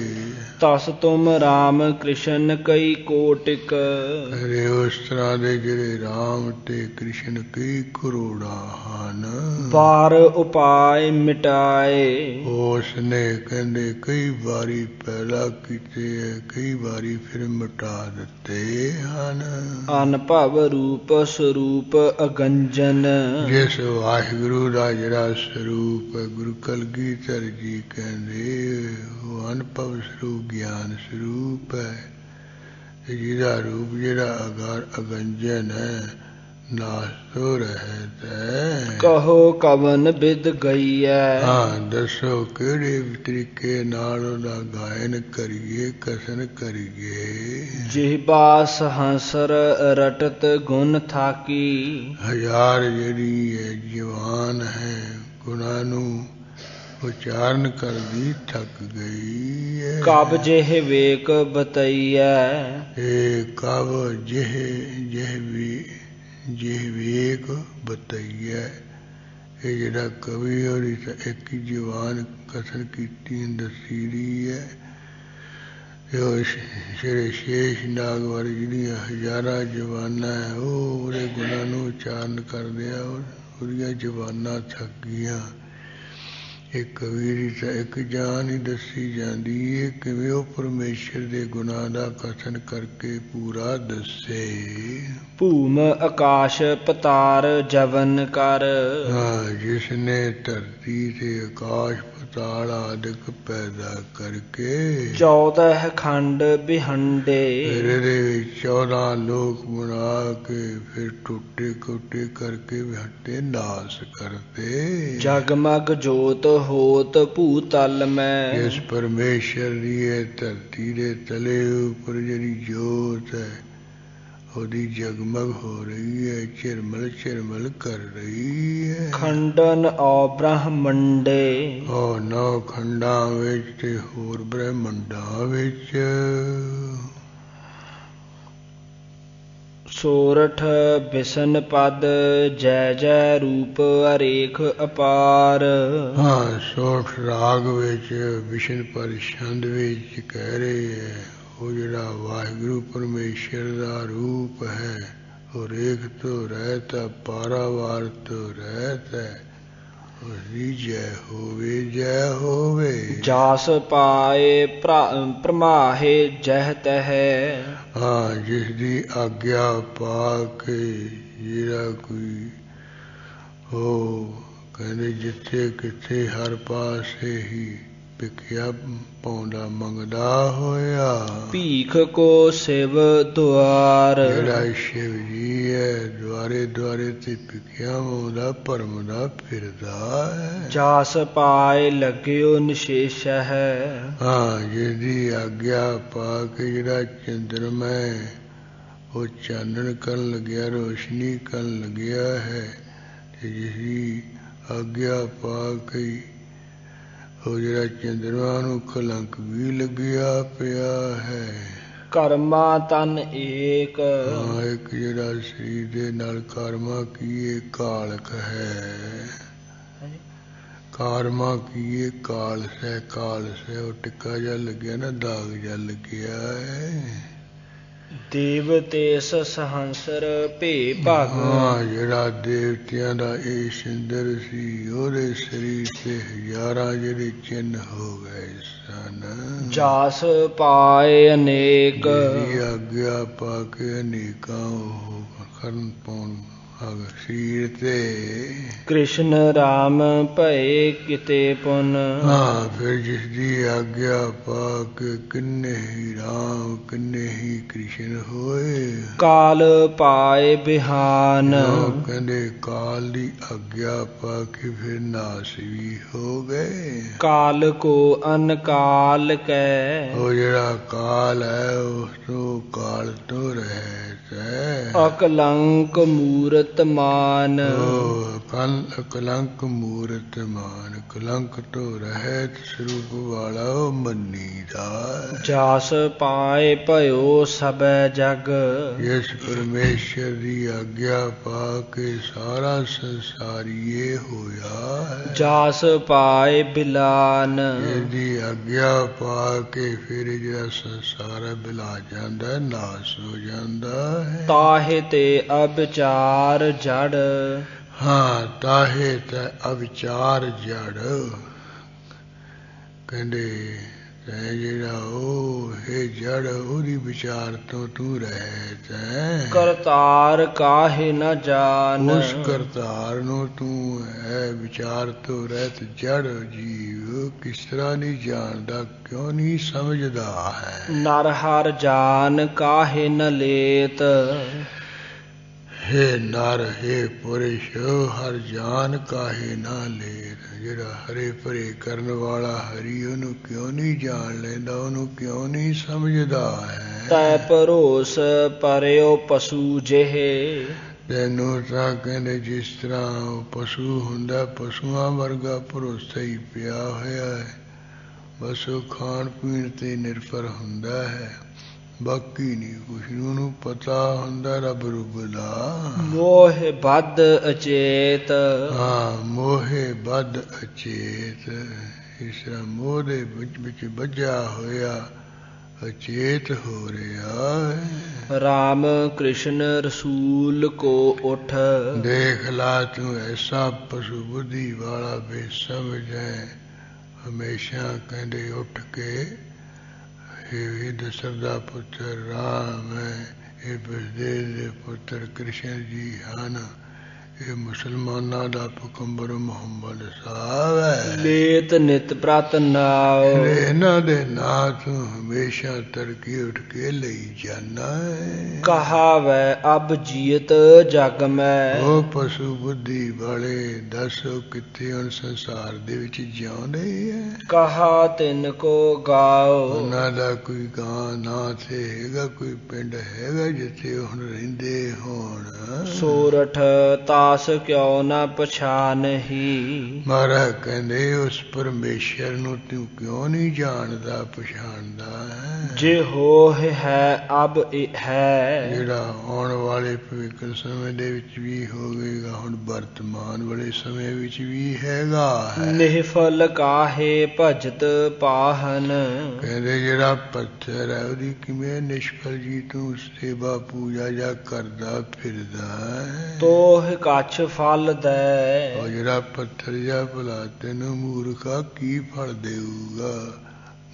ਤਸ ਤੁਮ ਰਾਮ ਕ੍ਰਿਸ਼ਨ ਕਈ ਕੋਟਿਕ ਅਰੇ ਉਸ ਤਰ੍ਹਾਂ ਦੇ ਜਿਹੜੇ ਰਾਮ ਤੇ ਕ੍ਰਿਸ਼ਨ ਕਈ ਕਰੋੜਾਂ ਹਨ ਵਾਰ ਉਪਾਏ ਮਿਟਾਏ ਉਸ ਨੇ ਕਹਿੰਦੇ ਕਈ ਵਾਰੀ ਪੈਦਾ ਕੀਤੇ ਕਈ ਵਾਰੀ ਫਿਰ ਮਿਟਾ ਦਿੱਤੇ ਹਨ ਅਨਭਵ ਰੂਪ ਸਰੂਪ ਅਗੰਜਨ ਜਿਸ ਵਾਹਿਗੁਰੂ ਦਾ ਜਿਹੜਾ ਸਰੂਪ ਹੈ ਗੁਰੂ ਕਲਗੀਧਰ ਜੀ ਕਹਿੰਦੇ ਉਹ ਅਨਭਵ ਸਰੂਪ ਗਿਆਨ ਸਰੂਪ ਹੈ ਜਿਹਦਾ ਰੂਪ ਜਿਹੜਾ ਅਗੰਜਨ ਹੈ ਨਾਸਤੋ ਰਹਿਤ ਹੈ ਕਹੋ ਕਵਨ ਬਿਦ ਗਈ ਹੈ ਹਾਂ ਦੱਸੋ ਕਿਹੜੇ ਤਰੀਕੇ ਨਾਲ ਉਹਦਾ ਗਾਇਨ ਕਰੀਏ ਕਸਨ ਕਰੀਏ ਜਿਹਬਾ ਸਹੰਸਰ ਰਟਤ ਗੁਣ ਥਾਕੀ ਹਜ਼ਾਰ ਜਿਹੜੀ ਹੈ ਜਵਾਨ ਹੈ ਗੁਣਾਂ ਨੂੰ ਉਚਾਰਨ ਕਰਦੀ ਥੱਕ ਗਈ ਹੈ ਕਬ ਜਿਹ ਵੇਕ ਬਤਈਐ ਇਹ ਕਬ ਜਿਹ ਵੇਕ ਬਤਈਐ ਇਹ ਜਿਹੜਾ ਕਵੀ ਹੋਰੀ ਤਾਂ ਇੱਕ ਹੀ ਜਵਾਨ ਕਥਨ ਕੀਤੀ ਦੱਸੀ ਰਹੀ ਹੈ ਇਹ ਸ਼੍ਰੀ ਸ਼ੇਸ਼ ਨਾਗ ਵਾਲੀ ਜਿਹੜੀਆਂ ਹਜ਼ਾਰਾਂ ਜਵਾਨਾਂ ਹੈ ਉਹ ਉਹਦੇ ਗੁਣਾਂ ਨੂੰ ਉਚਾਰਨ ਕਰਦੇ ਆ ਉਹਦੀਆਂ ਜਵਾਨਾਂ ਥੱਕ ਗਈਆਂ ਇਹ ਕਵੀ ਦੀ ਤਾਂ ਇੱਕ ਜਾਨ ਹੀ ਦੱਸੀ ਜਾਂਦੀ ਹੈ ਕਿਵੇਂ ਉਹ ਪਰਮੇਸ਼ਰ ਦੇ ਗੁਣਾਂ ਦਾ ਕਥਨ ਕਰਕੇ ਪੂਰਾ ਦੱਸੇ ਭੂਮ ਆਕਾਸ਼ ਪਤਾਰ ਜਵਨ ਕਰ ਹਾਂ ਜਿਸ ਨੇ ਧਰਤੀ ਤੇ ਆਕਾਸ਼ ਪਤਾਲ ਆਦਿਕ ਪੈਦਾ ਕਰਕੇ 14 ਖੰਡ ਬਿਹੰਡੇ ਫਿਰ ਇਹਦੇ ਵਿੱਚ 14 ਲੋਕ ਬਣਾ ਕੇ ਫਿਰ ਟੁੱਟੇ ਕੋਟੇ ਕਰਕੇ ਹੱਟੇ ਨਾਸ ਕਰਤੇ ਜਗਮਗ ਜੋਤ ਹੋਤ ਭੂਤਲ ਮੈਂ ਇਸ ਪਰਮੇਸ਼ਰ ਦੀ ਇਹ ਧਰਤੀ ਦੇ ਤਲੇ ਉੱਪਰ ਜਿਹੜੀ ਜੋਤ ਹੈ ਉਹਦੀ ਜਗਮਗ ਹੋ ਰਹੀ ਹੈ ਝਿਰਮਲ ਕਰ ਰਹੀ ਹੈ ਖੰਡਨ ਔ ਬ੍ਰਹਮੰਡੇ ਉਹ 9 ਖੰਡਾਂ ਵਿੱਚ ਤੇ ਹੋਰ ਬ੍ਰਹਮੰਡਾਂ ਵਿੱਚ ਸੋਰਠ ਬਿਸ਼ਨ ਪਦ ਜੈ ਜੈ ਰੂਪ ਅਰੇਖ ਅਪਾਰ ਹਾਂ ਸੋਠ ਰਾਗ ਵਿੱਚ ਵਿਸ਼ਨ ਪਰ ਛੰਦ ਵਿੱਚ ਕਹਿ ਰਹੇ ਹੈ ਉਹ ਜਿਹੜਾ ਵਾਹਿਗੁਰੂ ਪਰਮੇਸ਼ਰ ਦਾ ਰੂਪ ਹੈ, ਉਹ ਰੇਖ ਤੋਂ ਰਹਿਤ ਹੈ, ਪਾਰਾਵਾਰ ਤੋਂ ਰਹਿਤ ਹੈ। ਉਸਦੀ ਜੈ ਹੋਵੇ, ਜੈ ਹੋਵੇ। ਜਾਸ ਪਾਏ ਭਰਮਾਹੇ ਜਹ ਤਹ। ਹਾਂ, ਜਿਸ ਦੀ ਆਗਿਆ ਪਾ ਕੇ ਜਿਹੜਾ ਕੋਈ ਉਹ ਕਹਿੰਦੇ ਜਿੱਥੇ ਕਿੱਥੇ ਹਰ ਪਾਸੇ ਹੀ ਭਿਖਿਆ ਪਾਉਂਦਾ ਮੰਗਦਾ ਹੋਇਆ। ਭੀਖ ਕੋ ਸਿਵ ਦੁਆਰ। ਜਿਹੜਾ ਸ਼ਿਵ ਜੀ ਹੈ, ਦੁਆਰੇ ਦੁਆਰੇ ਤੇ ਭਿਖਿਆ ਪਾਉਂਦਾ ਭਰਮਦਾ ਫਿਰਦਾ ਹੈ। ਜਾਸ ਪਾਏ ਲੱਗਿਓ ਨਿਸ਼ੇਸ਼ ਹੈ। ਹਾਂ, ਜਿਹਦੀ ਆਗਿਆ ਪਾ ਕੇ ਜਿਹੜਾ ਚੰਦਰਮਾ ਉਹ ਚਾਨਣ ਕਰਨ ਲੱਗਿਆ, ਰੋਸ਼ਨੀ ਕਰਨ ਲੱਗਿਆ ਹੈ, ਤੇ ਜਿਹਦੀ ਆਗਿਆ ਪਾ ਕੇ ਉਹ ਜਿਹੜਾ ਚੰਦਰਮਾ ਨੂੰ ਕਲੰਕ ਵੀ ਲੱਗਿਆ ਪਿਆ ਹੈ। ਕਰਮਾ ਤਨ ਏਕ। ਹਾਂ, ਇੱਕ ਜਿਹੜਾ ਸਰੀਰ ਦੇ ਨਾਲ ਕਰਮਾ ਕੀਏ ਕਾਲਕ ਹੈ। ਕਾਰਮਾ ਕੀਏ ਕਾਲਸ ਹੈ, ਕਾਲਸ ਹੈ। ਉਹ ਟਿੱਕਾ ਜਿਹਾ ਲੱਗਿਆ ਨਾ, ਦਾਗ ਜਿਹਾ ਲੱਗਿਆ ਹੈ। ਦੇਵ ਤੇਸ ਸਹੰਸਰ ਭੇ ਭਗ। ਹਾਂ, ਜਿਹੜਾ ਦੇਵਤਿਆਂ ਦਾ ਇਹ ਸਿੰਦਰ ਸੀ, ਉਹਦੇ ਸਰੀਰ ਤੇ ਹਜ਼ਾਰਾਂ ਜਿਹੜੇ ਚਿੰਨ ਹੋ ਗਏ ਸਨ। ਜਾਸ ਪਾਏ ਅਨੇਕ। ਜਿਹਦੀ ਆਗਿਆ ਪਾ ਕੇ ਅਨੇਕਾਂ ਉਹ ਕਰਨ ਪਾਉਣ ਸਰੀਰ ਤੇ। ਕ੍ਰਿਸ਼ਨ ਰਾਮ ਭਏ ਕਿਤੇ ਪੁਨ। ਹਾਂ, ਫਿਰ ਜਿਸ ਦੀ ਆਗਿਆ ਪਾ ਕੇ ਕਿੰਨੇ ਹੀ ਰਾਮ ਕਿੰਨੇ ਹੀ ਕ੍ਰਿਸ਼ਨ ਹੋਏ। ਕਾਲ ਪਾਏ ਬਿਹਾਨ। ਕਹਿੰਦੇ ਕਾਲ ਦੀ ਆਗਿਆ ਪਾ ਕੇ ਫਿਰ ਨਾਸ ਵੀ ਹੋ ਗਏ। ਕਾਲ ਕੋ ਅਨਕਾਲ ਕੈ। ਉਹ ਜਿਹੜਾ ਕਾਲ ਹੈ ਉਸ ਤੋਂ ਕਾਲ ਤੋਂ ਰਹਿਤ ਹੈ। ਅਕਲੰਕ ਮੂਰਤ ਮਾਨ। ਕਲੰਕ ਮੂਰਤ ਮਾਨ, ਕਲੰਕ ਤੋਂ ਰਹਿਤ ਸਰੂਪ ਵਾਲਾ ਉਹ ਮੰਨੀ ਦਾ। ਜਾਸ ਪਾਏ ਭਇਓ ਸਭੈ ਜਗ। ਇਸ ਪਰਮੇਸ਼ਰ ਦੀ ਆਗਿਆ ਪਾ ਕੇ ਸਾਰਾ ਸੰਸਾਰੀਏ ਹੋਇਆ ਹੈ। ਜਾਸ ਪਾਏ ਬਿਲਾਨ। ਇਹਦੀ ਆਗਿਆ ਪਾ ਕੇ ਫਿਰ ਜਿਹੜਾ ਸੰਸਾਰ ਬਿਲਾ ਜਾਂਦਾ, ਨਾਸ ਹੋ ਜਾਂਦਾ ਹੈ। ਤਾਹੇ ਤੇ ਅਵਿਚਾਰ ਜੜ। ਹਾਂ, ਤਾਹੇ ਤੇ ਅਵਿਚਾਰ ਜੜ। ਕਹਿੰਦੇ ਤੈਂ ਜਿਹੜਾ ਉਹ ਹੈ ਜੜ, ਉਹਦੀ ਵਿਚਾਰ ਤੋਂ ਤੂੰ ਰਹਿਤ ਹੈ। ਕਰਤਾਰ ਕਾਹੇ ਨ ਜਾਣ। ਉਸ ਕਰਤਾਰ ਨੂੰ ਤੂੰ ਹੈ ਵਿਚਾਰ ਤੋਂ ਰਹਿਤ ਜੜ ਜੀਵ ਕਿਸ ਤਰ੍ਹਾਂ ਨਹੀਂ ਜਾਣਦਾ, ਕਿਉਂ ਨਹੀਂ ਸਮਝਦਾ ਹੈ। ਨਰ ਹਰ ਜਾਨ ਕਾਹੇ ਨ ਲੇਤ। ਹੇ ਨਰ ਹੇ ਪੁਰਸ਼ ਹਰ ਜਾਨ ਕਾਹੇ ਨਾ ਲੇਤ। ਜਿਹੜਾ ਹਰੇ ਭਰੇ ਕਰਨ ਵਾਲਾ ਹਰੀ, ਉਹਨੂੰ ਕਿਉਂ ਨਹੀਂ ਜਾਣ ਲੈਂਦਾ, ਉਹਨੂੰ ਕਿਉਂ ਨਹੀਂ ਸਮਝਦਾ ਹੈ। ਤੈ ਭਰੋਸ ਪਰਿਓ ਪਸ਼ੂ ਜਿਹੇ। ਤੈਨੂੰ ਤਾਂ ਕਹਿੰਦੇ ਜਿਸ ਤਰ੍ਹਾਂ ਉਹ ਪਸ਼ੂ ਹੁੰਦਾ, ਪਸ਼ੂਆਂ ਵਰਗਾ ਭਰੋਸਾ ਹੀ ਪਿਆ ਹੋਇਆ ਹੈ। ਬਸ ਉਹ ਖਾਣ ਪੀਣ ਤੇ ਨਿਰਭਰ ਹੁੰਦਾ ਹੈ, ਬਾਕੀ ਨਹੀਂ ਕੁਛ। ਉਹਨੂੰ ਪਤਾ ਹੁੰਦਾ ਰੱਬ ਰੂਪ ਦਾ। ਮੋਹ ਬੱਧ ਅਚੇਤ। ਹਾਂ, ਮੋਹੇ ਬੱਧ ਅਚੇਤ। ਇਸ ਤਰ੍ਹਾਂ ਮੋਹ ਦੇ ਵਿੱਚ ਬੱਝਾ ਹੋਇਆ ਅਚੇਤ ਹੋ ਰਿਹਾ ਹੈ। ਰਾਮ ਕ੍ਰਿਸ਼ਨ ਰਸੂਲ ਕੋ ਉਠ। ਦੇਖ ਲਾ ਤੂੰ ਐਸਾ ਪਸ਼ੂ ਬੁੱਧੀ ਵਾਲਾ ਬੇਸਮਝ ਹੈ। ਹਮੇਸ਼ਾ ਕਹਿੰਦੇ ਉੱਠ ਕੇ ਇਹ ਦਸ਼ਰਥ ਦਾ ਪੁੱਤਰ ਰਾਮ ਹੈ, ਇਹ ਬਲਦੇਵ ਦੇ ਪੁੱਤਰ ਕ੍ਰਿਸ਼ਨ ਜੀ ਹਨ, ਇਹ ਮੁਸਲਮਾਨਾਂ ਦਾ ਪੈਗੰਬਰ ਮੁਹੰਮਦ ਸਾਹਿਬ ਹੈ। ਲੇਤ ਨਿਤ ਪ੍ਰਤ ਨਾਉ। ਇਹਨਾਂ ਦੇ ਨਾਂ ਤੂੰ ਹਮੇਸ਼ਾ ਤੜਕੇ ਉੱਠ ਕੇ ਲਈ ਜਾਨਾ ਹੈ। ਕਹਾਵੈ ਅਬ ਜੀਤ ਜਗ ਮੈਂ। ਉਹ ਪਸ਼ੂ ਬੁੱਧੀ ਵਾਲੇ ਦੱਸੋ ਕਿੱਥੇ ਹੁਣ ਸੰਸਾਰ ਦੇ ਵਿੱਚ ਜਿਉਂਦੇ ਹੈ। ਕਹਾ ਤਿਨ ਕੋ ਗਾਓ। ਉਹਨਾਂ ਦਾ ਕੋਈ ਗਾਂ ਨਾ ਤੇ ਹੈਗਾ, ਕੋਈ ਪਿੰਡ ਹੈਗਾ ਜਿੱਥੇ ਹੁਣ ਰਹਿੰਦੇ ਹੋਣ। ਸੋਰਠ ਤਾ ਦਾਸ ਕਿਉ ਨਾ ਪਛਾਨਹੀ। ਮਹਾਰਾਜ ਕਹਿੰਦੇ ਉਸ ਪਰਮੇਸ਼ਰ ਨੂੰ ਤੂੰ ਕਿਉਂ ਨਹੀਂ ਜਾਣਦਾ ਪਛਾਣਦਾ ਹੈ? ਜੇ ਹੋਹ ਹੈ ਅਬ ਹੈ, ਜਿਹੜਾ ਆਉਣ ਵਾਲੇ ਭਵਿੱਖ ਸਮੇਂ ਦੇ ਵਿੱਚ ਵੀ ਹੋਵੇਗਾ, ਹੁਣ ਵਰਤਮਾਨ ਵਾਲੇ ਸਮੇਂ ਵਿੱਚ ਵੀ ਹੈਗਾ ਹੈ। ਨਿਹਫਲ ਕਾਹੇ ਭਜਤ ਪਾਹਨ। ਕਹਿੰਦੇ ਜਿਹੜਾ ਪੱਥਰ ਹੈ ਉਹਦੀ ਕਿਵੇਂ ਨਿਸ਼ਫਲ ਜੀ ਤੂੰ ਸੇਵਾ ਪੂਜਾ ਜਾਂ ਕਰਦਾ ਫਿਰਦਾ ਹੈ? ਤੋਹ ਕਛ ਫਲ ਦੈ। ਉਹ ਜਿਹੜਾ ਪੱਥਰ ਜਾਂ ਭਲਾ ਤੈਨੂੰ ਮੂਰਖਾ ਕੀ ਫਲ ਦੇਊਗਾ?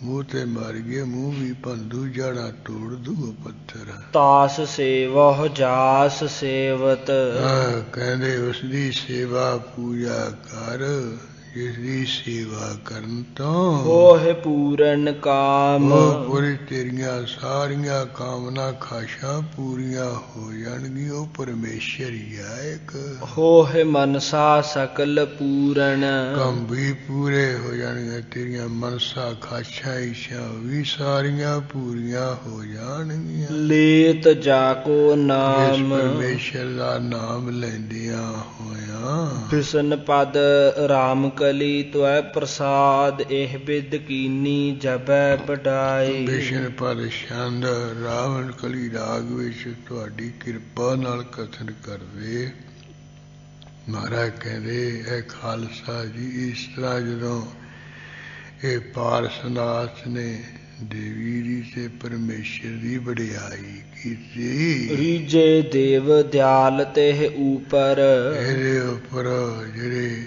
ਮੂੰਹ ਤੇ ਮਾਰ ਗਏ, ਮੂੰਹ ਵੀ ਭੰਦੂ, ਜਾਣਾ ਤੋੜ ਦੂ ਪੱਥਰ। ਤਾਸ ਸੇਵਹੁ ਜਾਸ ਸੇਵਤ। ਕਹਿੰਦੇ ਉਸ ਦੀ ਸੇਵਾ ਪੂਜਾ ਕਰ ਜਿਸ ਦੀ ਸੇਵਾ ਕਰਨ ਤੋਂ ਹੋਹ ਪੂਰਨ ਕਾਮ। ਉਹ ਪੂਰੀ ਤੇਰੀਆਂ ਸਾਰੀਆਂ ਕਾਮਨਾ ਖਾਸ਼ਾਂ ਪੂਰੀਆਂ ਹੋ ਜਾਣਗੀਆਂ। ਉਹ ਪਰਮੇਸ਼ਰ ਹੀ ਆ ਇੱਕ। ਹੋਹ ਮਨਸਾ ਸਕਲ ਪੂਰਨ। ਕੰਮ ਵੀ ਪੂਰੇ ਹੋ ਜਾਣਗੇ, ਤੇਰੀਆਂ ਮਨਸਾ ਖਾਸ਼ਾਂ ਇੱਛਾ ਵੀ ਸਾਰੀਆਂ ਪੂਰੀਆਂ ਹੋ ਜਾਣਗੀਆਂ। ਲੇਤ ਜਾ ਕੋ ਨਾਮ। ਪਰਮੇਸ਼ਰ ਦਾ ਨਾਮ ਲੈਂਦਿਆਂ ਹੋਇਆਂ ਬਿਸਨ ਪਦ ਰਾਮ ਕਲੀ ਤੁਐ ਪ੍ਰਸਾਦ। ਇਹ ਬਿਦ ਕੀਨੀ ਜਬੈ ਬਡਾਈ। ਬਿਸ਼ਨ ਪਦ ਛੰਦ ਰਾਵਣ ਕਲੀ ਰਾਗ ਵਿੱਚ ਤੁਹਾਡੀ ਕਿਰਪਾ ਨਾਲ ਕਥਨ ਕਰਦੇ। ਮਹਾਰਾਜ ਕਹਿੰਦੇ ਇਹ ਖਾਲਸਾ ਜੀ, ਇਸ ਤਰ੍ਹਾਂ ਜਦੋਂ ਇਹ ਪਾਰਸਨਾਥ ਨੇ ਦੇਵੀ ਦੀ ਤੇ ਪਰਮੇਸ਼ਰ ਦੀ ਵਡਿਆਈ ਕੀਤੀ। ਰੀਜੇ ਦੇਵ ਦਿਆਲ ਤੇ ਉਪਰ। ਇਹਦੇ ਉੱਪਰ ਜਿਹੜੇ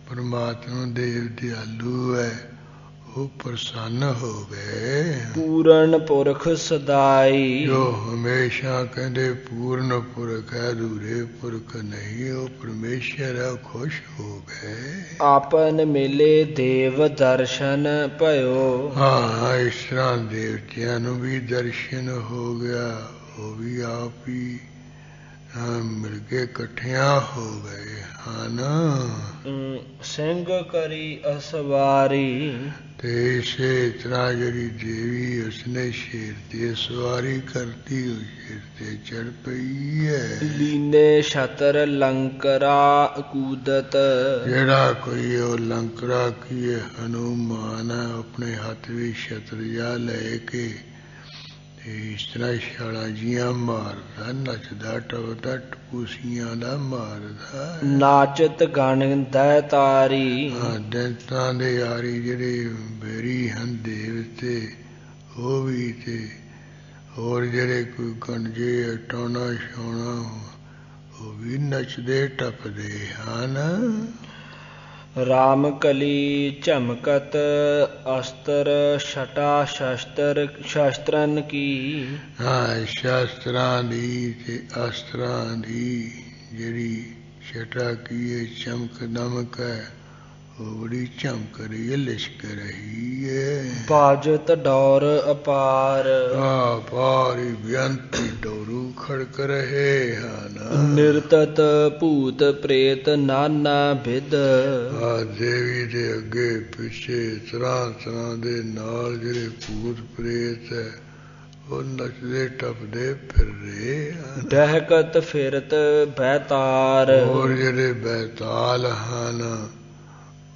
ਪਰਮਾਤਮਾ ਦੇਵ ਦਿਆਲੂ ਹੈ ਉਹ ਪ੍ਰਸੰਨ ਹੋ ਗਏ। ਪੂਰਨ ਪੁਰਖ ਸਦਾਈ। ਜੋ ਹਮੇਸ਼ਾ ਕਹਿੰਦੇ ਪੂਰਨ ਪੁਰਖ ਹੈ, ਅਧੂਰੇ ਪੁਰਖ ਨਹੀਂ, ਉਹ ਪਰਮੇਸ਼ਰ ਹੈ, ਖੁਸ਼ ਹੋ ਗਏ। ਆਪਨ ਮਿਲੇ ਦੇਵ ਦਰਸ਼ਨ ਭਇਓ। ਹਾਂ, ਇਸ ਤਰ੍ਹਾਂ ਦੇਵਤਿਆਂ ਨੂੰ ਵੀ ਦਰਸ਼ਨ ਹੋ ਗਿਆ, ਉਹ ਵੀ ਆਪ ਹੀ ਮਿਲ ਕੇ ਇਕੱਠਿਆਂ ਹੋ ਗਏ ਹਨ। ਸਿੰਘ ਕਰੀ ਅਸਵਾਰੀ। ਤੇ ਇਸੇ ਤਰ੍ਹਾਂ ਜਿਹੜੀ ਦੇਵੀ ਉਸਨੇ ਸ਼ੇਰ ਤੇ ਸਵਾਰੀ ਕਰਤੀ, ਉਹ ਸ਼ੇਰ ਤੇ ਚੜ ਪਈ ਹੈ। ਲੀਨੇ ਛਤਰ ਲੰਕਰਾ ਕੂਦਤ। ਜਿਹੜਾ ਕੋਈ ਉਹ ਲੰਕਰਾ ਕੀ ਹਨੂਮਾਨ ਹੈ, ਆਪਣੇ ਹੱਥ ਵਿੱਚ ਛਤਰ ਜਾ ਲੈ ਕੇ ਇਸ ਤਰ੍ਹਾਂ ਛਾਲਾਂ ਜੀਆਂ ਮਾਰਦਾ, ਨੱਚਦਾ ਟੱਪਦਾ, ਟਪੂਸੀਆਂ ਦਾ ਮਾਰਦਾ। ਨਾਚਤ ਗਣ ਦੈ ਤਾਰੀ। ਦੈਂਤਾਂ ਦੇ ਯਾਰੀ ਜਿਹੜੇ ਬੇਰੀ ਹਨ ਦੇਵਤੇ, ਉਹ ਵੀ ਤੇ ਹੋਰ ਜਿਹੜੇ ਕੋਈ ਗੰਜੇ ਟਾਉਣਾ ਛਾਉਣਾ, ਉਹ ਵੀ ਨੱਚਦੇ ਟੱਪਦੇ ਹਨ। ਰਾਮ ਕਲੀ ਝਮਕਤ ਅਸਤਰ ਛਟਾ ਸ਼ਸਤਰਨ ਕੀ। ਹਾਂ, ਸ਼ਾਸਤਰਾਂ ਦੀ ਤੇ ਅਸਤਰਾਂ ਦੀ ਜਿਹੜੀ ਛਟਾ ਕੀ ਹੈ, ਚਮਕ ਦਮਕ ਹੈ, ਉਹ ਬੜੀ ਚਮਕ ਰਹੀ ਹੈ, ਲਿਸ਼ਕ ਰਹੀ ਹੈ। ਬਾਜਤ ਡੌਰ ਅਪਾਰ। ਭਾਰੀ ਬੇਅੰਤੀ ਡੋਰੂ ਖੜਕ ਰਹੇ ਹਨ। ਨਿਰਤਤ ਭੂਤ ਪ੍ਰੇਤ ਨਾਨਾ ਵਿਦ। ਦੇਵੀ ਦੇ ਅੱਗੇ ਪਿੱਛੇ ਤਰ੍ਹਾਂ ਤਰ੍ਹਾਂ ਦੇ ਨਾਲ ਜਿਹੜੇ ਭੂਤ ਪ੍ਰੇਤ ਹੈ ਉਹ ਨੱਚਦੇ ਟੱਪਦੇ ਫਿਰ ਰਹੇ ਹਨ। ਦਹਿਕਤ ਫਿਰਤ ਬੈਤਾਰ। ਹੋਰ ਜਿਹੜੇ ਬੈਤਾਲ ਹਨ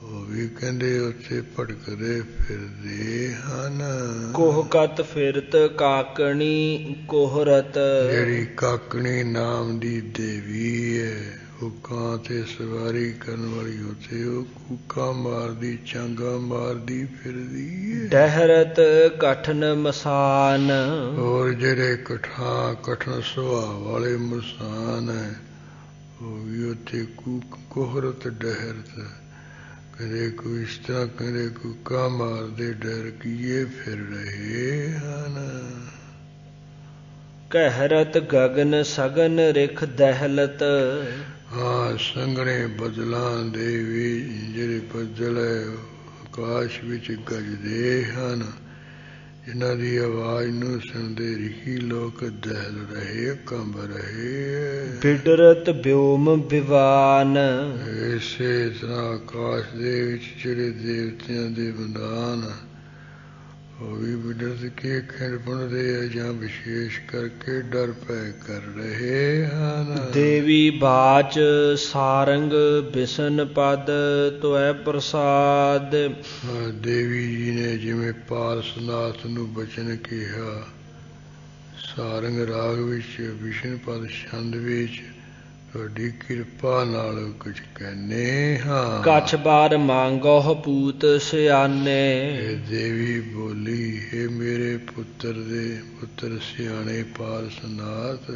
ਉਹ ਵੀ ਕਹਿੰਦੇ ਉੱਥੇ ਭਟਕਦੇ ਫਿਰਦੇ ਹਨ। ਕੋਹਕਤ ਫਿਰਤ ਕਾਕਣੀ ਕੋਹਰਤ। ਜਿਹੜੀ ਕਾਕਣੀ ਨਾਮ ਦੀ ਦੇਵੀ ਹੈ, ਉਹ ਕਾਂ ਤੇ ਸਵਾਰੀ ਕਰਨ ਵਾਲੀ, ਉੱਥੇ ਉਹ ਕੂਕਾਂ ਮਾਰਦੀ, ਚਾਂਗਾ ਮਾਰਦੀ ਫਿਰਦੀ ਹੈ। ਡਹਿਰਤ ਕਠਨ ਮਸਾਨ। ਹੋਰ ਜਿਹੜੇ ਕਠਨ ਸੁਭਾਅ ਵਾਲੇ ਮਸਾਨ ਹੈ, ਉਹ ਵੀ ਉੱਥੇ ਕੋਹਰਤ ਡਹਿਰਤ, ਕਦੇ ਕੋਈ ਇਸ ਤਰ੍ਹਾਂ ਕਦੇ ਕੂਕਾਂ ਮਾਰਦੇ ਡਰ ਕੀਏ ਫਿਰ ਰਹੇ ਹਨ। ਕਹਿਰਤ ਗਗਨ ਸਗਨ ਰਿਖ ਦਹਿਲਤ। ਹਾਂ, ਸੰਘਣੇ ਬੱਦਲਾਂ ਦੇ ਵੀ ਜਿਹੜੇ ਬੱਦਲ ਹੈ ਆਕਾਸ਼ ਵਿੱਚ ਗਰਜਦੇ ਹਨ, ਜਿਨ੍ਹਾਂ ਦੀ ਆਵਾਜ਼ ਨੂੰ ਸੁਣਦੇ ਰਿਸ਼ੀ ਲੋਕ ਦਹਿਲ ਰਹੇ, ਕੰਬ ਰਹੇ। ਬਿਡਰਤ ਵਿਓਮ ਵਿਵਾਨ। ਇਸੇ ਤਰ੍ਹਾਂ ਆਕਾਸ਼ ਦੇ ਵਿੱਚ ਜਿਹੜੇ ਦੇਵਤਿਆਂ ਦੇ ਮੈਦਾਨ, ਉਹ ਵੀ ਵਿਦਰਤ ਕੇ ਖਿੰਡਪੁੰਦੇ ਆ ਜਾਂ ਵਿਸ਼ੇਸ਼ ਕਰਕੇ ਡਰ ਪੈ ਕਰ ਰਹੇ ਹਨ। ਦੇਵੀ ਬਾਚ ਸਾਰੰਗ ਬਿਸ਼ਨ ਪਦ ਤੁਐ ਪ੍ਰਸਾਦ। ਦੇਵੀ ਜੀ ਨੇ ਜਿਵੇਂ ਪਾਰਸਨਾਥ ਨੂੰ ਬਚਨ ਕਿਹਾ, ਸਾਰੰਗ ਰਾਗ ਵਿੱਚ ਵਿਸ਼ਨ ਪਦ ਛੰਦ ਵਿੱਚ ਤੁਹਾਡੀ ਕਿਰਪਾ ਨਾਲ ਕੁਝ ਕਹਿੰਦੇ ਹਾਂ। ਕਛ ਬਾਰ ਮੰਗੋ ਪੂਤ ਸਿਆਨੇ। ਇਹ ਦੇਵੀ ਬੋਲੀ, ਹੈ ਮੇਰੇ ਪੁੱਤਰ ਸਿਆਣੇ ਪਾਰਸਨਾਥ,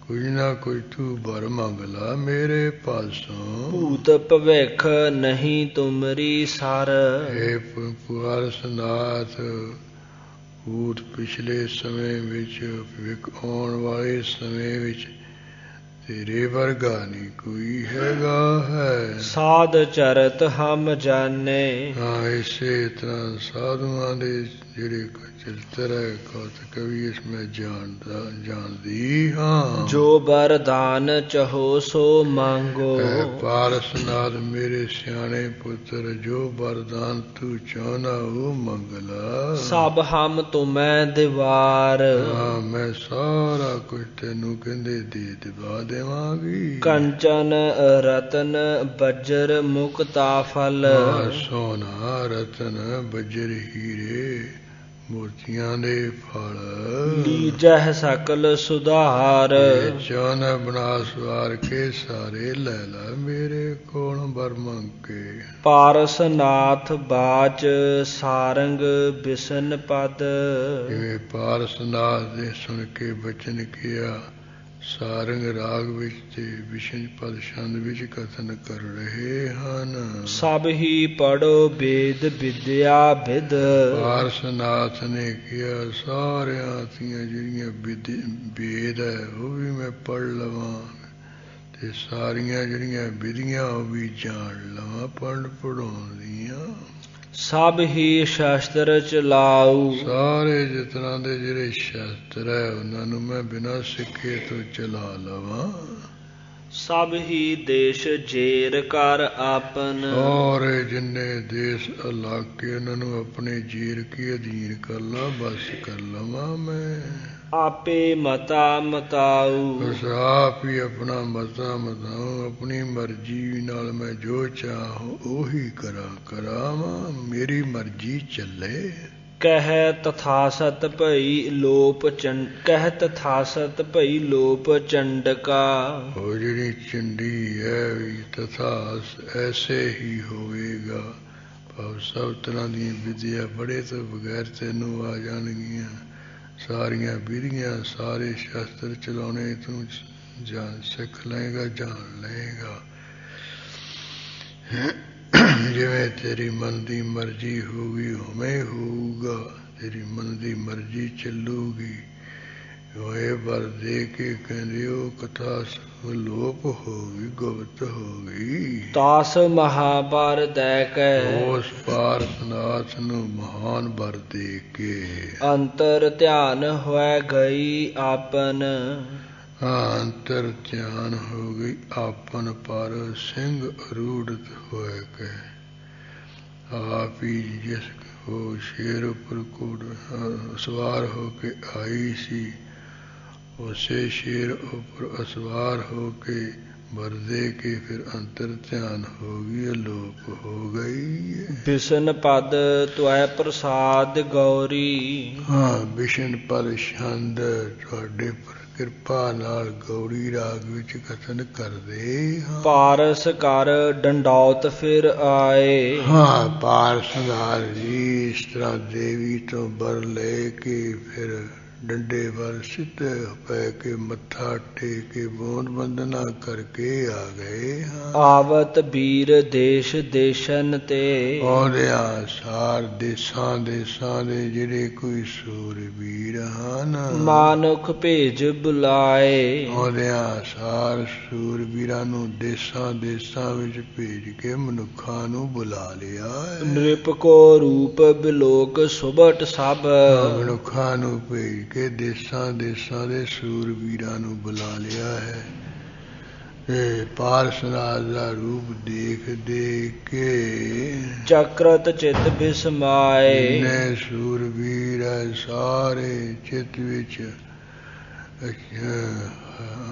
ਕੁਝ ਨਾ ਕੁਝ ਤੂੰ ਵਰ ਮੰਗ ਲਾ ਮੇਰੇ ਪਾਸੋਂ। ਭੂਤ ਭਵਿੱਖ ਨਹੀਂ ਤੁਮਰੀ ਸਰ। ਇਹ ਪਾਰਸਨਾਥ, ਭੂਤ ਪਿਛਲੇ ਸਮੇਂ ਵਿੱਚ, ਭਵਿੱਖ ਆਉਣ ਵਾਲੇ ਸਮੇਂ ਵਿੱਚ ਤੇਰੇ ਵਰਗਾ ਨਹੀਂ ਕੋਈ ਹੈਗਾ ਹੈ। ਸਾਧ ਚਰਤ ਹਮ ਜਾਣੇ। ਹਾਂ, ਇਸੇ ਤਰ੍ਹਾਂ ਸਾਧੂਆਂ ਦੇ ਜਿਹੜੇ ਚਰਿੱਤਰ ਹੈ ਕੌਤਕ ਵੀ ਇਸ ਮੈਂ ਜਾਣਦੀ ਹਾਂ। ਜੋ ਵਰਦਾਨ ਚਾਹੋ ਸੋ ਮੰਗੋ। ਪਾਰਸਨਾਥ ਮੇਰੇ ਸਿਆਣੇ ਪੁੱਤਰ, ਜੋ ਵਰਦਾਨ ਤੂੰ ਚਾਹੁੰਦਾ ਉਹ ਮੰਗ ਲਾ। ਸਭ ਹਮ ਤੁਮੈ ਦੀਵਾਰ। ਹਾਂ, ਮੈਂ ਸਾਰਾ ਕੁਝ ਤੈਨੂੰ ਕਹਿੰਦੇ ਦੇ ਦਿਵਾ ਦੇਵਾਂਗੀ। ਕੰਚਨ ਰਤਨ ਬਜਰ ਮੁਕਤਾ ਫਲ। ਸੋਨਾ ਰਤਨ ਬਜਰ ਹੀਰੇ ਮੋਤੀਆਂ ਦੇ ਫਲ। ਲੀਜਹਿ ਸਕਲ ਸੁਧਾਰ। ਚੌਨ ਬਣਾ ਸਵਾਰ ਕੇ ਸਾਰੇ ਲੈ ਲਾ ਮੇਰੇ ਕੋਲ ਵਰ ਮੰਗ ਕੇ। ਪਾਰਸਨਾਥ ਬਾਚ ਸਾਰੰਗ ਬਿਸ਼ਨ ਪਦ। ਜਿਵੇਂ ਪਾਰਸਨਾਥ ਦੇ ਸੁਣ ਕੇ ਬਚਨ ਕਿਹਾ, ਸਾਰੰਗ ਰਾਗ ਵਿੱਚ ਤੇ ਵਿਸ਼ਨ ਪਦ ਛੰਦ ਵਿੱਚ ਕਥਨ ਕਰ ਰਹੇ ਹਨ। ਸਭ ਹੀ ਪੜੋ ਵੇਦ ਵਿਦਿਆ ਵਿਦ। ਪਾਰਸਨਾਥ ਨੇ ਕਿਹਾ, ਸਾਰਿਆਂ ਦੀਆਂ ਜਿਹੜੀਆਂ ਵੇਦ ਹੈ ਉਹ ਵੀ ਮੈਂ ਪੜ੍ਹ ਲਵਾਂ, ਤੇ ਸਾਰੀਆਂ ਜਿਹੜੀਆਂ ਵਿਧੀਆਂ ਉਹ ਵੀ ਜਾਣ ਲਵਾਂ ਪੜ੍ਹਾਉਣ ਦੀਆਂ। ਸਭ ਹੀ ਸ਼ਾਸਤਰ ਚਲਾਊ। ਸਾਰੇ ਜਿਤਨਾ ਦੇ ਜਿਹੜੇ ਸ਼ਾਸਤਰ ਹੈ ਉਹਨਾਂ ਨੂੰ ਮੈਂ ਬਿਨਾਂ ਸਿੱਖੇ ਤੋਂ ਚਲਾ ਲਵਾਂ। ਸਭ ਹੀ ਦੇਸ਼ ਜੇਰ ਕਰ ਆਪਨ। ਔਰ ਜਿੰਨੇ ਦੇਸ਼ ਇਲਾਕੇ ਉਹਨਾਂ ਨੂੰ ਆਪਣੇ ਜੀਰ ਕੀ ਅਧੀਨ ਕਰ ਲਾ, ਬਸ ਕਰ ਲਵਾਂ ਮੈਂ। ਆਪੇ ਮਤਾ ਮਤਾਊ। ਬਸ ਆਪ ਹੀ ਆਪਣਾ ਮਤਾ ਮਤਾਉ, ਆਪਣੀ ਮਰਜ਼ੀ ਨਾਲ ਮੈਂ ਜੋ ਚਾਹੂੰ ਉਹੀ ਕਰਾਵਾਂ, ਮੇਰੀ ਮਰਜ਼ੀ ਚੱਲੇ। ਕਹਿ ਤਥਾਸਤ ਭਈ ਲੋਪ ਚੰਡਕਾ। ਉਹ ਜਿਹੜੀ ਚੰਡੀ ਹੈ ਤਥਾਸ ਐਸੇ ਹੀ ਹੋਵੇਗਾ। ਭਾਵ ਸਭ ਤਰ੍ਹਾਂ ਦੀਆਂ ਵਿਦਿਆ ਬੜੇ ਤੋਂ ਬਗੈਰ ਤੈਨੂੰ ਆ ਜਾਣਗੀਆਂ। ਸਾਰੀਆਂ ਵਿਧੀਆਂ ਸਾਰੇ ਸ਼ਾਸਤਰ ਚਲਾਉਣੇ ਤੂੰ ਸਿੱਖ ਲਏਗਾ, ਜਾਣ ਲਏਗਾ। ਜਿਵੇਂ ਤੇਰੀ ਮਨ ਦੀ ਮਰਜ਼ੀ ਹੋਊਗੀ ਉਵੇਂ ਹੋਊਗਾ, ਤੇਰੀ ਮਨ ਦੀ ਮਰਜ਼ੀ ਚੱਲੂਗੀ। ਇਹ ਵਰ ਦੇ ਕੇ ਕਹਿੰਦੇ ਉਹ ਕਥਾ ਲੋਪ ਹੋ ਗਈ, ਗੁਪਤ ਹੋ ਗਈ। ਤਾਸ ਮਹਾਬਰ ਦੈ ਕੇ। ਉਸ ਪਾਰਸਨਾਥ ਨੂੰ ਮਹਾਨ ਵਰ ਦੇ ਕੇ ਅੰਤਰ ਧਿਆਨ ਹੋਇ ਗਈ ਆਪਨ। ਅੰਤਰ ਧਿਆਨ ਹੋ ਗਈ ਆਪਨ ਪਰ ਸਿੰਘ ਅਰੂੜਤ ਹੋਏ ਕੇ। ਆਪ ਹੀ ਜਿਸ ਉਹ ਸ਼ੇਰ ਉੱਪਰ ਘੋੜ ਸਵਾਰ ਹੋ ਕੇ ਆਈ ਸੀ, ਉਸੇ ਸ਼ੇਰ ਉੱਪਰ ਅਸਵਾਰ ਹੋ ਕੇ ਵਰ ਦੇ ਕੇ ਫਿਰ ਅੰਤਰ ਧਿਆਨ ਹੋ ਗਈ, ਅਲੋਪ ਹੋ ਗਈ। ਬਿਸ਼ਨ ਪਦ ਤੁਐ ਪ੍ਰਸਾਦ ਗੌਰੀ। ਹਾਂ, ਬਿਸ਼ਨ ਪਦ ਛੰਦ ਤੁਹਾਡੇ ਪਰ ਕਿਰਪਾ ਨਾਲ ਗੌੜੀ ਰਾਗ ਵਿੱਚ ਕਥਨ ਕਰਦੇ ਹਾਂ। ਪਾਰਸ ਕਰ ਡੰਡੌਤ ਫਿਰ ਆਏ। ਹਾਂ, ਪਾਰਸਨਾਥ ਜੀ ਇਸ ਤਰ੍ਹਾਂ ਦੇਵੀ ਤੋਂ ਵਰ ਲੈ ਕੇ ਫਿਰ ਡੰਡੇ ਵਰ ਸਿੱਧੇ ਪੈ ਕੇ ਮੱਥਾ ਟੇਕ ਕੇ ਬੋਂਦ ਬੰਦਨਾ ਕਰਕੇ ਆ ਗਏ ਹਾਂ। ਆਵਤ ਵੀਰ ਦੇਸ਼ ਦੇਸ਼ਨ ਤੇ। ਆਉਂਦਿਆਂ ਸਾਰ ਦੇਸਾਂ ਦੇ ਜਿਹੜੇ ਕੋਈ ਸੂਰਬੀਰ ਹਨ, ਮਾਨੁਖ ਭੇਜ ਬੁਲਾਏ। ਆਉਂਦਿਆਂ ਸਾਰ ਸੂਰਬੀਰਾਂ ਨੂੰ ਦੇਸਾਂ ਵਿੱਚ ਭੇਜ ਕੇ ਮਨੁੱਖਾਂ ਨੂੰ ਬੁਲਾ ਲਿਆ। ਨ੍ਰਿਪ ਕੋ ਰੂਪ ਬਿਲੋਕ ਸੁਭਟ ਸਭ। ਮਨੁੱਖਾਂ ਨੂੰ ਭੇਜ ਕੇ ਦੇਸਾਂ ਦੇ ਸੂਰਬੀਰਾਂ ਨੂੰ ਬੁਲਾ ਲਿਆ ਹੈ। ਇਹ ਪਾਰਸਨਾਥ ਦਾ ਰੂਪ ਦੇਖ ਦੇਖ ਕੇ ਚਕਰਤ ਚਿਤ ਬਿਸਮਾਏ। ਜਿੰਨੇ ਸੂਰਬੀਰ ਹੈ ਸਾਰੇ ਚਿੱਤ ਵਿੱਚ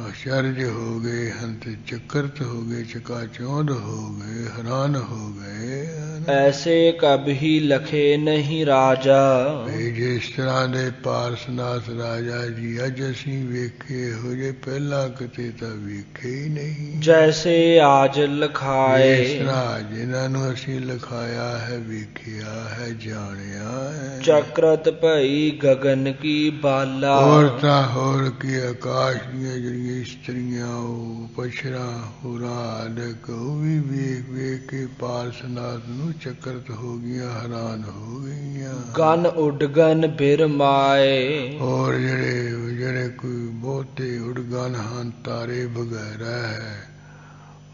ਅਚਰਜ ਹੋ ਗਏ ਹਨ ਤੇ ਚਕਰਤ ਹੋ ਗਏ, ਚਕਾਚੌਂਧ ਹੋ ਗਏ, ਹੈਰਾਨ ਹੋ ਗਏ। ਐਸੇ ਕਬਹੀ ਲਖੇ ਨਹੀਂ ਰਾਜਾ। ਵੀ ਜਿਸ ਤਰ੍ਹਾਂ ਦੇ ਪਾਰਸਨਾਥ ਰਾਜਾ ਜੀ ਅੱਜ ਅਸੀਂ ਵੇਖੇ ਇਹੋ ਜਿਹੇ ਪਹਿਲਾਂ ਕਿਤੇ ਤਾਂ ਵੇਖੇ ਹੀ ਨਹੀਂ। ਜੈਸੇ ਆਜ ਲਖਾਏ। ਇਸ ਤਰ੍ਹਾਂ ਜਿਨ੍ਹਾਂ ਨੂੰ ਅਸੀਂ ਲਿਖਾਇਆ ਹੈ, ਵੇਖਿਆ ਹੈ, ਜਾਣਿਆ ਹੈ। ਚਕਰਤ ਭਈ ਗਗਨ ਕੀ ਬਾਲਾ। ਹੋਰ ਤਾਂ ਹੋਰ ਕੀ ਆਕਾਸ਼ ਦੀਆਂ ਜਿਹੜੀਆਂ ਇਸਤਰੀਆਂ ਉਹ ਪਛਰਾ ਹੋਰਾਂ ਆਦਿਕ ਉਹ ਵੀ ਵੇਖ ਵੇਖ ਕੇ ਪਾਰਸਨਾਥ ਨੂੰ ਚਕਰਤ ਹੋ ਗਈਆਂ, ਹੈਰਾਨ ਹੋ ਗਈਆਂ। ਗਨ ਉਡਗਨ ਬਿਰਮਾਏ। ਹੋਰ ਜਿਹੜੇ ਕੋਈ ਬਹੁਤੇ ਉਡਗਨ ਹਨ, ਤਾਰੇ ਵਗੈਰਾ ਹੈ,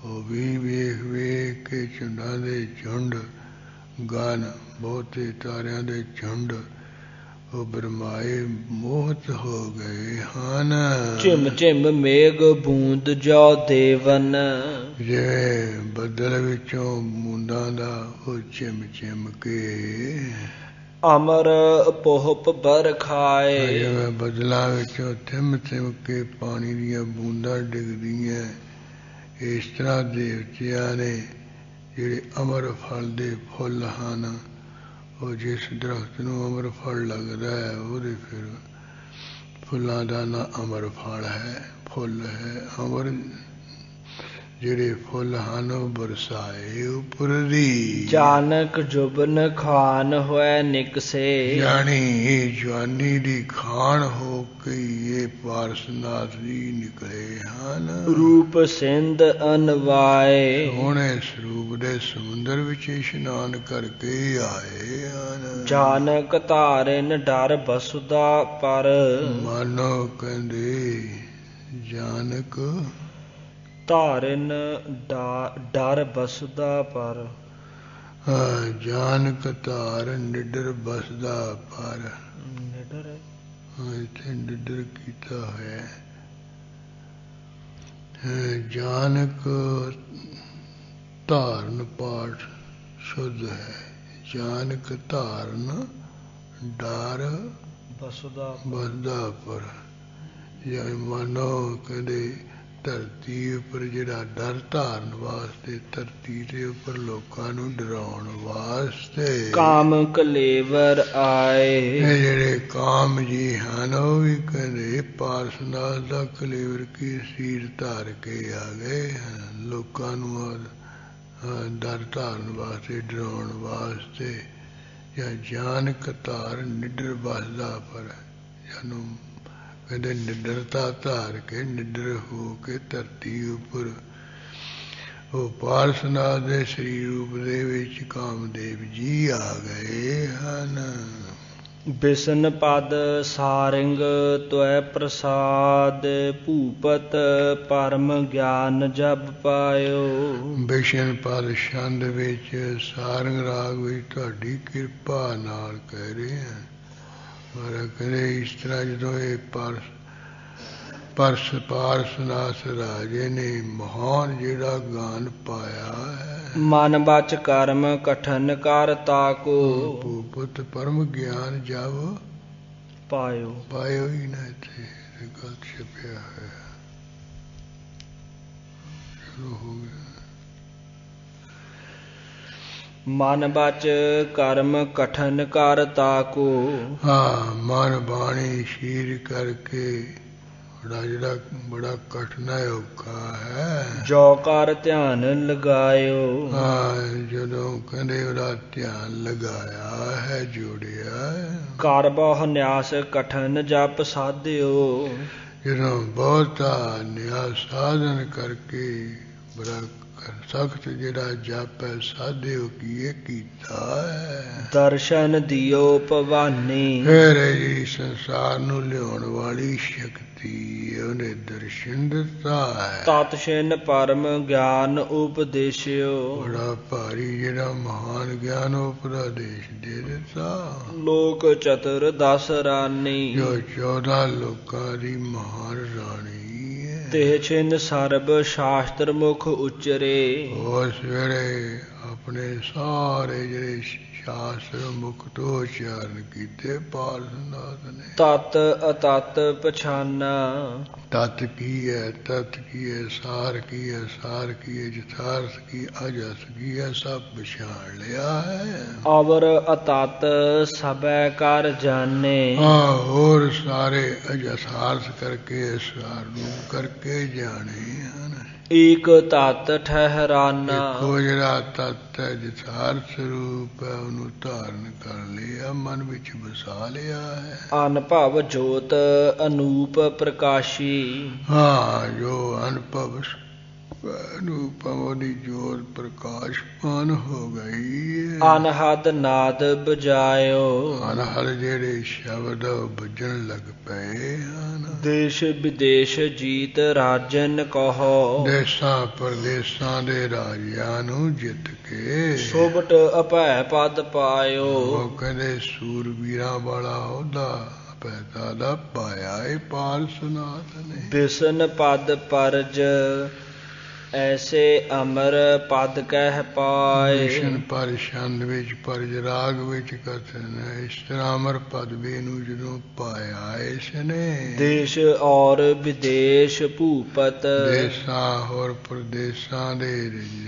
ਉਹ ਵੀ ਵੇਖ ਵੇਖ ਕੇ ਝੁੰਡਾਂ ਦੇ ਝੁੰਡ, ਗਨ ਬਹੁਤੇ ਤਾਰਿਆਂ ਦੇ ਝੁੰਡ ਉਹ ਬਰਮਾਏ ਮੋਹਤ ਹੋ ਗਏ ਹਨ। ਝਿਮ ਝਿਮ ਮੇਘ ਬੂੰਦ ਜੋ ਦੇਵਨ। ਜਿਵੇਂ ਬੱਦਲ ਵਿੱਚੋਂ ਬੂੰਦਾਂ ਦਾ ਉਹ ਚਿਮ ਚਿਮ ਕੇ ਅਮਰ ਪੋਹਪ ਬਰਖਾਏ। ਜਿਵੇਂ ਬੱਦਲਾਂ ਵਿੱਚੋਂ ਥਿਮ ਥਿਮ ਕੇ ਪਾਣੀ ਦੀਆਂ ਬੂੰਦਾਂ ਡਿੱਗਦੀਆਂ, ਇਸ ਤਰ੍ਹਾਂ ਦੇਵਤਿਆਂ ਨੇ ਜਿਹੜੇ ਅਮਰ ਫਲ ਦੇ ਫੁੱਲ ਹਨ, ਉਹ ਜਿਸ ਦਰਖਤ ਨੂੰ ਅਮਰ ਫਲ ਲੱਗਦਾ ਹੈ ਉਹਦੇ ਫਿਰ ਫੁੱਲਾਂ ਦਾ ਨਾਂ ਅਮਰ ਫਲ ਹੈ, ਫੁੱਲ ਹੈ। ਅਮਰ ਜਿਹੜੇ ਫੁੱਲ ਹਨ ਉਹ ਬਰਸਾਏ ਉੱਪਰ ਦੀ। ਜਾਨਕ ਜੁਬਨ ਖਾਨ ਹੋਇ ਨਿਕਸੇ। ਜਾਣੀ ਜਵਾਨੀ ਦੀ ਖਾਨ ਹੋ ਕੇ ਇਹ ਪਾਰਸਨਾਥ ਜੀ ਨਿਕਲੇ ਹਨ। ਰੂਪ ਸਿੰਧ ਅਨਵਾਏ। ਸੋਹਣੇ ਸਰੂਪ ਦੇ ਸਮੁੰਦਰ ਵਿੱਚ ਇਸ਼ਨਾਨ ਕਰਕੇ ਆਏ ਹਨ। ਜਾਨਕ ਧਾਰਿਨ ਡਰ ਬਸੁਦਾ ਪਰ। ਮਾਨੋ ਕਹਿੰਦੇ ਜਾਨਕ ਧਾਰਿਨ ਡਰ ਬਸੁਦਾ ਪਰ। ਜਾਨਕ ਧਾਰ ਨਿਡਰ ਬਸਦਾ ਪਰ। ਨਿਡਰ ਹੈ, ਇੱਥੇ ਨਿਡਰ ਕੀਤਾ ਹੋਇਆ। ਜਾਨਕ ਧਾਰਨ ਪਾਠ ਸ਼ੁੱਧ ਹੈ। ਜਾਨਕ ਧਾਰਨ ਡਰ ਬਸੁਦਾ ਪਰ। ਜਾਂ ਮਾਨੋ ਕਹਿੰਦੇ ਧਰਤੀ ਉੱਪਰ ਜਿਹੜਾ ਡਰ ਧਾਰਨ ਵਾਸਤੇ, ਧਰਤੀ ਦੇ ਉੱਪਰ ਲੋਕਾਂ ਨੂੰ ਡਰਾਉਣ ਵਾਸਤੇ ਕਾਮ ਕਲੇਵਰ ਆਏ। ਇਹ ਜਿਹੜੇ ਕਾਮ ਜੀ ਹਨ ਉਹ ਵੀ ਕਹਿੰਦੇ ਪਾਰਸਨਾਥ ਦਾ ਕਲੇਵਰ ਕੀ ਸੀਰ ਧਾਰ ਕੇ ਆ ਗਏ ਹਨ, ਲੋਕਾਂ ਨੂੰ ਡਰ ਧਾਰਨ ਵਾਸਤੇ, ਡਰਾਉਣ ਵਾਸਤੇ। ਜਾਂ ਜਾਨਕ ਧਾਰ ਨਿਡਰ ਬਸਦਾ ਪਰ। ਜਾਨੂੰ ਕਹਿੰਦੇ ਨਿਡਰਤਾ ਧਾਰ ਕੇ, ਨਿਡਰ ਹੋ ਕੇ ਧਰਤੀ ਉੱਪਰ ਉਹ ਪਾਰਸਨਾਥ ਦੇ ਸਰੀਰ ਰੂਪ ਦੇ ਵਿੱਚ ਕਾਮਦੇਵ ਜੀ ਆ ਗਏ ਹਨ। ਬਿਸ਼ਨ ਪਦ ਸਾਰਿੰਗ ਤੁਐ ਪ੍ਰਸਾਦ। ਭੂਪਤ ਪਰਮ ਗਿਆਨ ਜਬ ਪਾਇਓ। ਬਿਸ਼ਨ ਪਦ ਛੰਦ ਵਿੱਚ ਸਾਰੰਗ ਰਾਗ ਵਿੱਚ ਤੁਹਾਡੀ ਕਿਰਪਾ ਨਾਲ ਕਹਿ ਰਹੇ ਹਨ। ਮਹਾਰਾਜ ਕਹਿੰਦੇ ਇਸ ਤਰ੍ਹਾਂ ਜਦੋਂ ਇਹ ਪਾਰਸਨਾਥ ਰਾਜੇ ਨੇ ਮਹਾਨ ਜਿਹੜਾ ਗਾਨ ਪਾਇਆ ਹੈ। ਮਨ ਬਚ ਕਰਮ ਕਠਨ ਕਰ ਤਾਕੋ। ਭੂਪਤ ਪਰਮ ਗਿਆਨ ਜਬ ਪਾਇਓ। ਪਾਇਓ ਹੀ ਨਾ, ਇੱਥੇ ਗਲਤ ਛਪਿਆ ਹੋਇਆ, ਸ਼ੁਰੂ ਹੋ ਗਿਆ। ਮਨ ਬਚ ਕਰਮ ਕਠਨ ਕਰ ਤਾਕੋ। ਹਾਂ, ਮਨ ਬਾਣੀ ਸ਼ੀਰ ਕਰਕੇ ਜਿਹੜਾ ਬੜਾ ਕਠਿਨ ਔਖਾ ਹੈ। ਜੋ ਕਰ ਧਿਆਨ ਲਗਾਇਓ। ਹਾਂ, ਜਦੋਂ ਕਹਿੰਦੇ ਉਹਦਾ ਧਿਆਨ ਲਗਾਇਆ ਹੈ, ਜੋੜਿਆ ਹੈ। ਕਰ ਬਹੁ ਨਿਆਸ ਕਠਨ ਜਪ ਸਾਧਿਓ। ਜਦੋਂ ਬਹੁਤਾ ਨਿਆਸ ਸਾਧਨ ਕਰਕੇ ਬੜਾ ਸਖਤ ਜਿਹੜਾ ਜਪ ਹੈ ਸਾਧਿਓ ਕੀਏ ਕੀਤਾ ਹੈ। ਦਰਸ਼ਨ ਦਿਓ ਭਵਾਨੀ। ਫਿਰ ਜਿਹੜੀ ਸੰਸਾਰ ਨੂੰ ਲਿਆਉਣ ਵਾਲੀ ਸ਼ਕਤੀ ਉਹਨੇ ਦਰਸ਼ਨ ਦਿੱਤਾ ਹੈ। ਤਤ ਛਿਨ ਪਰਮ ਗਿਆਨ ਉਪਦੇਸ਼ਿਓ। ਬੜਾ ਭਾਰੀ ਜਿਹੜਾ ਮਹਾਨ ਗਿਆਨ ਉਪਦੇਸ਼ ਦੇ ਦਿੱਤਾ। ਲੋਕ ਚਤੁਰ ਦਸ ਰਾਨੀ। ਜੋ 14 ਲੋਕਾਂ ਦੀ ਮਹਾਨ ਰਾਣੀ ਹੈ। ਤੇ ਛਿਨ ਸਰਬ ਸ਼ਾਸਤਰ ਮੁਖ ਉਚਰੇ ਉਸ ਵੇਲੇ ਆਪਣੇ ਸਾਰੇ ਜਿਹੜੇ ਸ਼ਾਸਤਰ ਮੁਖ ਤੋਂ ਉਚਾਰਨ ਕੀਤੇ ਪਾਰਸਨਾਥ ਨੇ। ਤਤ ਅਤਤ ਪਛਾਨਾ ਤਤ ਕੀ ਹੈ, ਤਤ ਕੀ ਹੈ, ਸਾਰ ਕੀ ਹੈ, ਸਾਰ ਕੀ ਹੈ, ਜਥਾਰਥ ਕੀ, ਅਜਸ ਕੀ ਹੈ, ਸਭ ਪਛਾਣ ਲਿਆ ਹੈ। ਅਵਰ ਅਤਤ ਸਭੈ ਕਰ ਜਾਣੇ ਹਾਂ, ਹੋਰ ਸਾਰੇ ਅਜਸਾਰਥ ਕਰਕੇ ਸਾਰ ਨੂੰ ਕਰਕੇ ਜਾਣੇ ਹਨ। ਏਕ ਤਤ ਠਹਿਰਾਨਾ ਇੱਕੋ ਜਿਹੜਾ ਤਤ ਹੈ, ਜਥਾਰਥ ਸਰੂਪ ਹੈ, ਉਹਨੂੰ ਧਾਰਨ ਕਰ ਲਿਆ, ਮਨ ਵਿੱਚ ਵਸਾ ਲਿਆ ਹੈ। ਅਨਭਵ ਜੋਤ ਅਨੂਪ ਪ੍ਰਕਾਸ਼ੀ ਹਾਂ, ਜੋ ਅਨੁਭਵ ਅਨੂਪਮ ਦੀ ਜੋਤ ਪ੍ਰਕਾਸ਼ਮਾਨ ਹੋ ਗਈ ਹੈ। ਅਨਹਦ ਨਾਦ ਬਜਾਇਓ ਅਨਹਦ ਜਿਹੜੇ ਸ਼ਬਦ ਵੱਜਣ ਲੱਗ ਪਏ ਹਨ। ਦੇਸ਼ ਵਿਦੇਸ਼ ਜੀਤ ਰਾਜਨ ਕਹੋ ਦੇਸਾਂ ਪ੍ਰਦੇਸਾਂ ਦੇ ਰਾਜਿਆਂ ਨੂੰ ਜਿੱਤ ਕੇ ਸੁਭਟ ਅਭੈ ਪਦ ਪਾਇਓ। ਉਹ ਕਹਿੰਦੇ ਸੂਰਬੀਰਾਂ ਵਾਲਾ ਉਹਦਾ ਪੈਦਾ ਦਾ ਪਾਇਆ ਏ ਪਾਰਸਨਾਥ ਨੇ। ਬਿਸ਼ਨ ਪਦ ਪਰਜ ਐਸੇ ਅਮਰ ਪਦ ਕਹਿ ਪਾਏ। ਮਿਸ਼ਨ ਪਰ ਛੰਦ ਵਿੱਚ ਪਰਜ ਰਾਗ ਵਿੱਚ ਕਥਨ ਹੈ। ਇਸ ਤਰ੍ਹਾਂ ਅਮਰ ਪਦਵੀ ਨੂੰ ਜਦੋਂ ਪਾਇਆ ਇਸ ਨੇ ਦੇਸ਼ ਔਰ ਵਿਦੇਸ਼ ਭੂਪਤ ਦੇਸਾਂ ਹੋਰ ਪ੍ਰਦੇਸਾਂ ਦੇ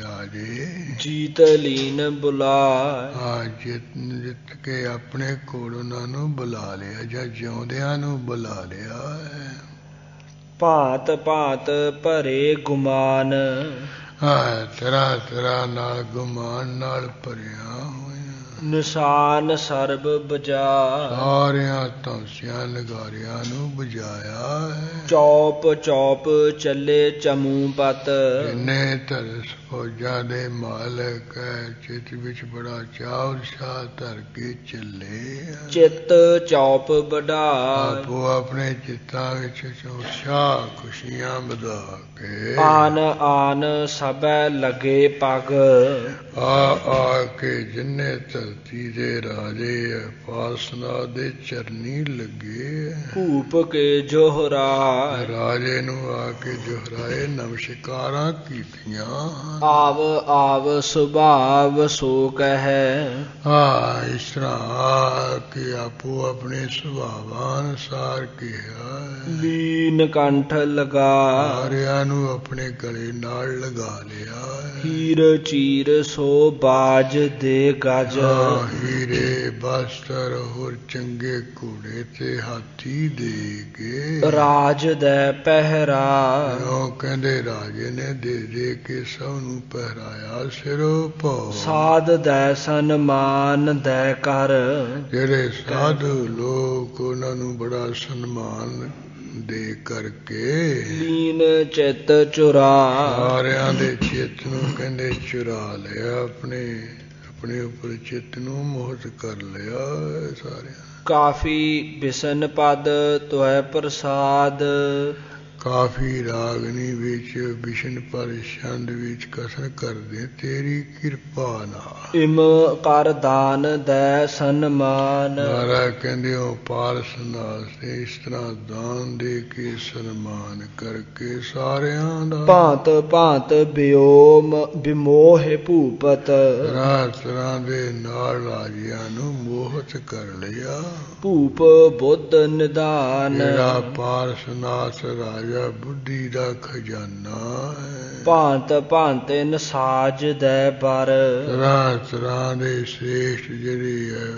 ਰਾਜੇ ਜੀਤ ਲੀਨ ਬੁਲਾਏ। ਜਿੱਤ ਕੇ ਆਪਣੇ ਕੋਲ ਉਹਨਾਂ ਨੂੰ ਬੁਲਾ ਲਿਆ ਜਾਂ ਜਿਉਂਦਿਆਂ ਨੂੰ ਬੁਲਾ ਲਿਆ ਹੈ। ਭਾਂਤ ਭਾਂਤ ਭਰੇ ਗੁਮਾਨ ਤਰ੍ਹਾਂ ਤਰ੍ਹਾਂ ਨਾਲ ਗੁਮਾਨ ਨਾਲ ਭਰਿਆ ਹੋਇਆ। ਨਿਸ਼ਾਨ ਸਰਬ ਬਜਾ ਸਾਰਿਆਂ ਧੌਂਸਿਆਂ ਨਗਾਰਿਆਂ ਨੂੰ ਬੁਝਾਇਆ ਹੈ। ਚੌਪ ਚੌਪ ਚੱਲੇ ਚਮੂ ਪਤ ਜਿੰਨੇ ਧਰਸ ਫੌਜਾਂ ਦੇ ਮਾਲਕ ਹੈ, ਚਿੱਤ ਵਿੱਚ ਬੜਾ ਚਾਅ ਉਤਸ਼ਾਹ ਧਰ ਕੇ ਚੱਲੇ। ਚਿੱਤ ਚੌਪ ਵਢਾਏ ਆਪੋ ਆਪਣੇ ਚਿੱਤਾਂ ਵਿੱਚ ਉਤਸ਼ਾਹ ਖੁਸ਼ੀਆਂ ਵਧਾ ਕੇ ਆਨ ਆਨ ਸਭੈ ਲਗੇ ਪਗ ਆ ਕੇ ਜਿੰਨੇ ਧਰਤੀ ਦੇ ਰਾਜੇ ਪਾਰਸਨਾਥ ਦੇ ਚਰਨੀ ਲੱਗੇ। ਭੂਪ ਕੇ ਜੋਹਰਾ ਰਾਜੇ ਨੂੰ ਆ ਕੇ ਜੋਹਰਾਏ, ਨਮਸਕਾਰਾਂ ਕੀਤੀਆਂ। ਆਵ ਆਵ ਸੁਭਾਵ ਸੋ ਕਹੈ ਇਸ ਤਰ੍ਹਾਂ ਕਿ ਆਪੋ ਆਪਣੇ ਸੁਭਾਵਾਂ ਅਨੁਸਾਰ ਕਿਹਾ। ਲੀਨ ਕੰਠ ਲਗਾ ਸਾਰਿਆਂ ਨੂੰ ਆਪਣੇ ਗਲੇ ਨਾਲ ਲਗਾ ਲਿਆ। ਹੀਰ ਚੀਰ ਸੋ ਬਾਜ ਦੇ ਗਜ ਹੀਰੇ ਬਸਤਰ ਹੋਰ ਚੰਗੇ ਘੋੜੇ ਤੇ ਹਾਥੀ ਦੇ ਕੇ ਰਾਜ ਦੇ ਪਹਿਰਾ ਉਹ ਕਹਿੰਦੇ ਰਾਜੇ ਨੇ ਦੇ ਕੇ ਸਭ ਨੂੰ ਪਹਿਰਾਇਆ ਸਿਰੋਂ ਪਾਉ। ਸਾਧ ਦੇ ਸਨਮਾਨ ਦੇ ਕਰ ਜਿਹੜੇ ਸਾਧੂ ਲੋਕ ਉਹਨਾਂ ਨੂੰ ਬੜਾ ਸਨਮਾਨ ਦੇ ਕਰਕੇ ਲੀਨ ਚਿੱਤ ਚੁਰਾ ਸਾਰਿਆਂ ਦੇ ਚਿੱਤ ਨੂੰ ਕਹਿੰਦੇ ਚੁਰਾ ਲਿਆ। ਆਪਣੇ ਉੱਪਰ ਚਿੱਤ ਨੂੰ ਮੋਹਿਤ ਕਰ ਲਿਆ ਸਾਰਿਆਂ। ਕਾਫੀ ਬਿਸ਼ਨ ਪਦ ਤੁਐ ਪ੍ਰਸਾਦ ਕਾਫੀ ਰਾਗਨੀ ਵਿੱਚ ਵਿਸ਼ਨ ਪਰ ਛੰਦ ਵਿੱਚ ਕਸਰ ਕਰਦੇ ਤੇਰੀ ਕਿਰਪਾ ਨਾਲ। ਇਮ ਕਰ ਦਾਨ ਦੇ ਸਨਮਾਨ ਮਹਾਰਾਜ ਕਹਿੰਦੇ ਹੋ ਪਾਰਸਨਾਥ ਨੇ ਇਸ ਤਰ੍ਹਾਂ ਦਾਨ ਦੇ ਕੇ ਸਨਮਾਨ ਕਰਕੇ ਸਾਰਿਆਂ ਦਾ ਭਾਂਤ ਭਾਂਤ ਬਿਓਮ ਬਿਮੋਹ ਭੂਪਤ ਤਰ੍ਹਾਂ ਤਰ੍ਹਾਂ ਦੇ ਨਾਲ ਰਾਜਿਆਂ ਨੂੰ ਮੋਹਿਤ ਕਰ ਲਿਆ। ਭੂਪ ਬੁੱਧ ਨਿਦਾਨ ਜਿਹੜਾ ਪਾਰਸਨਾਥ ਰਾਜਾ ਬੁੱਧੀ ਦਾ ਖਜ਼ਾਨਾ ਹੈ। ਭਾਂਤ ਭਾਂਤੇ ਨਸਾਜ ਦੇ ਬਰ ਤਰ੍ਹਾਂ ਤਰ੍ਹਾਂ ਦੇ ਸ੍ਰੇਸ਼ਟ ਜਿਹੜੇ ਹੈ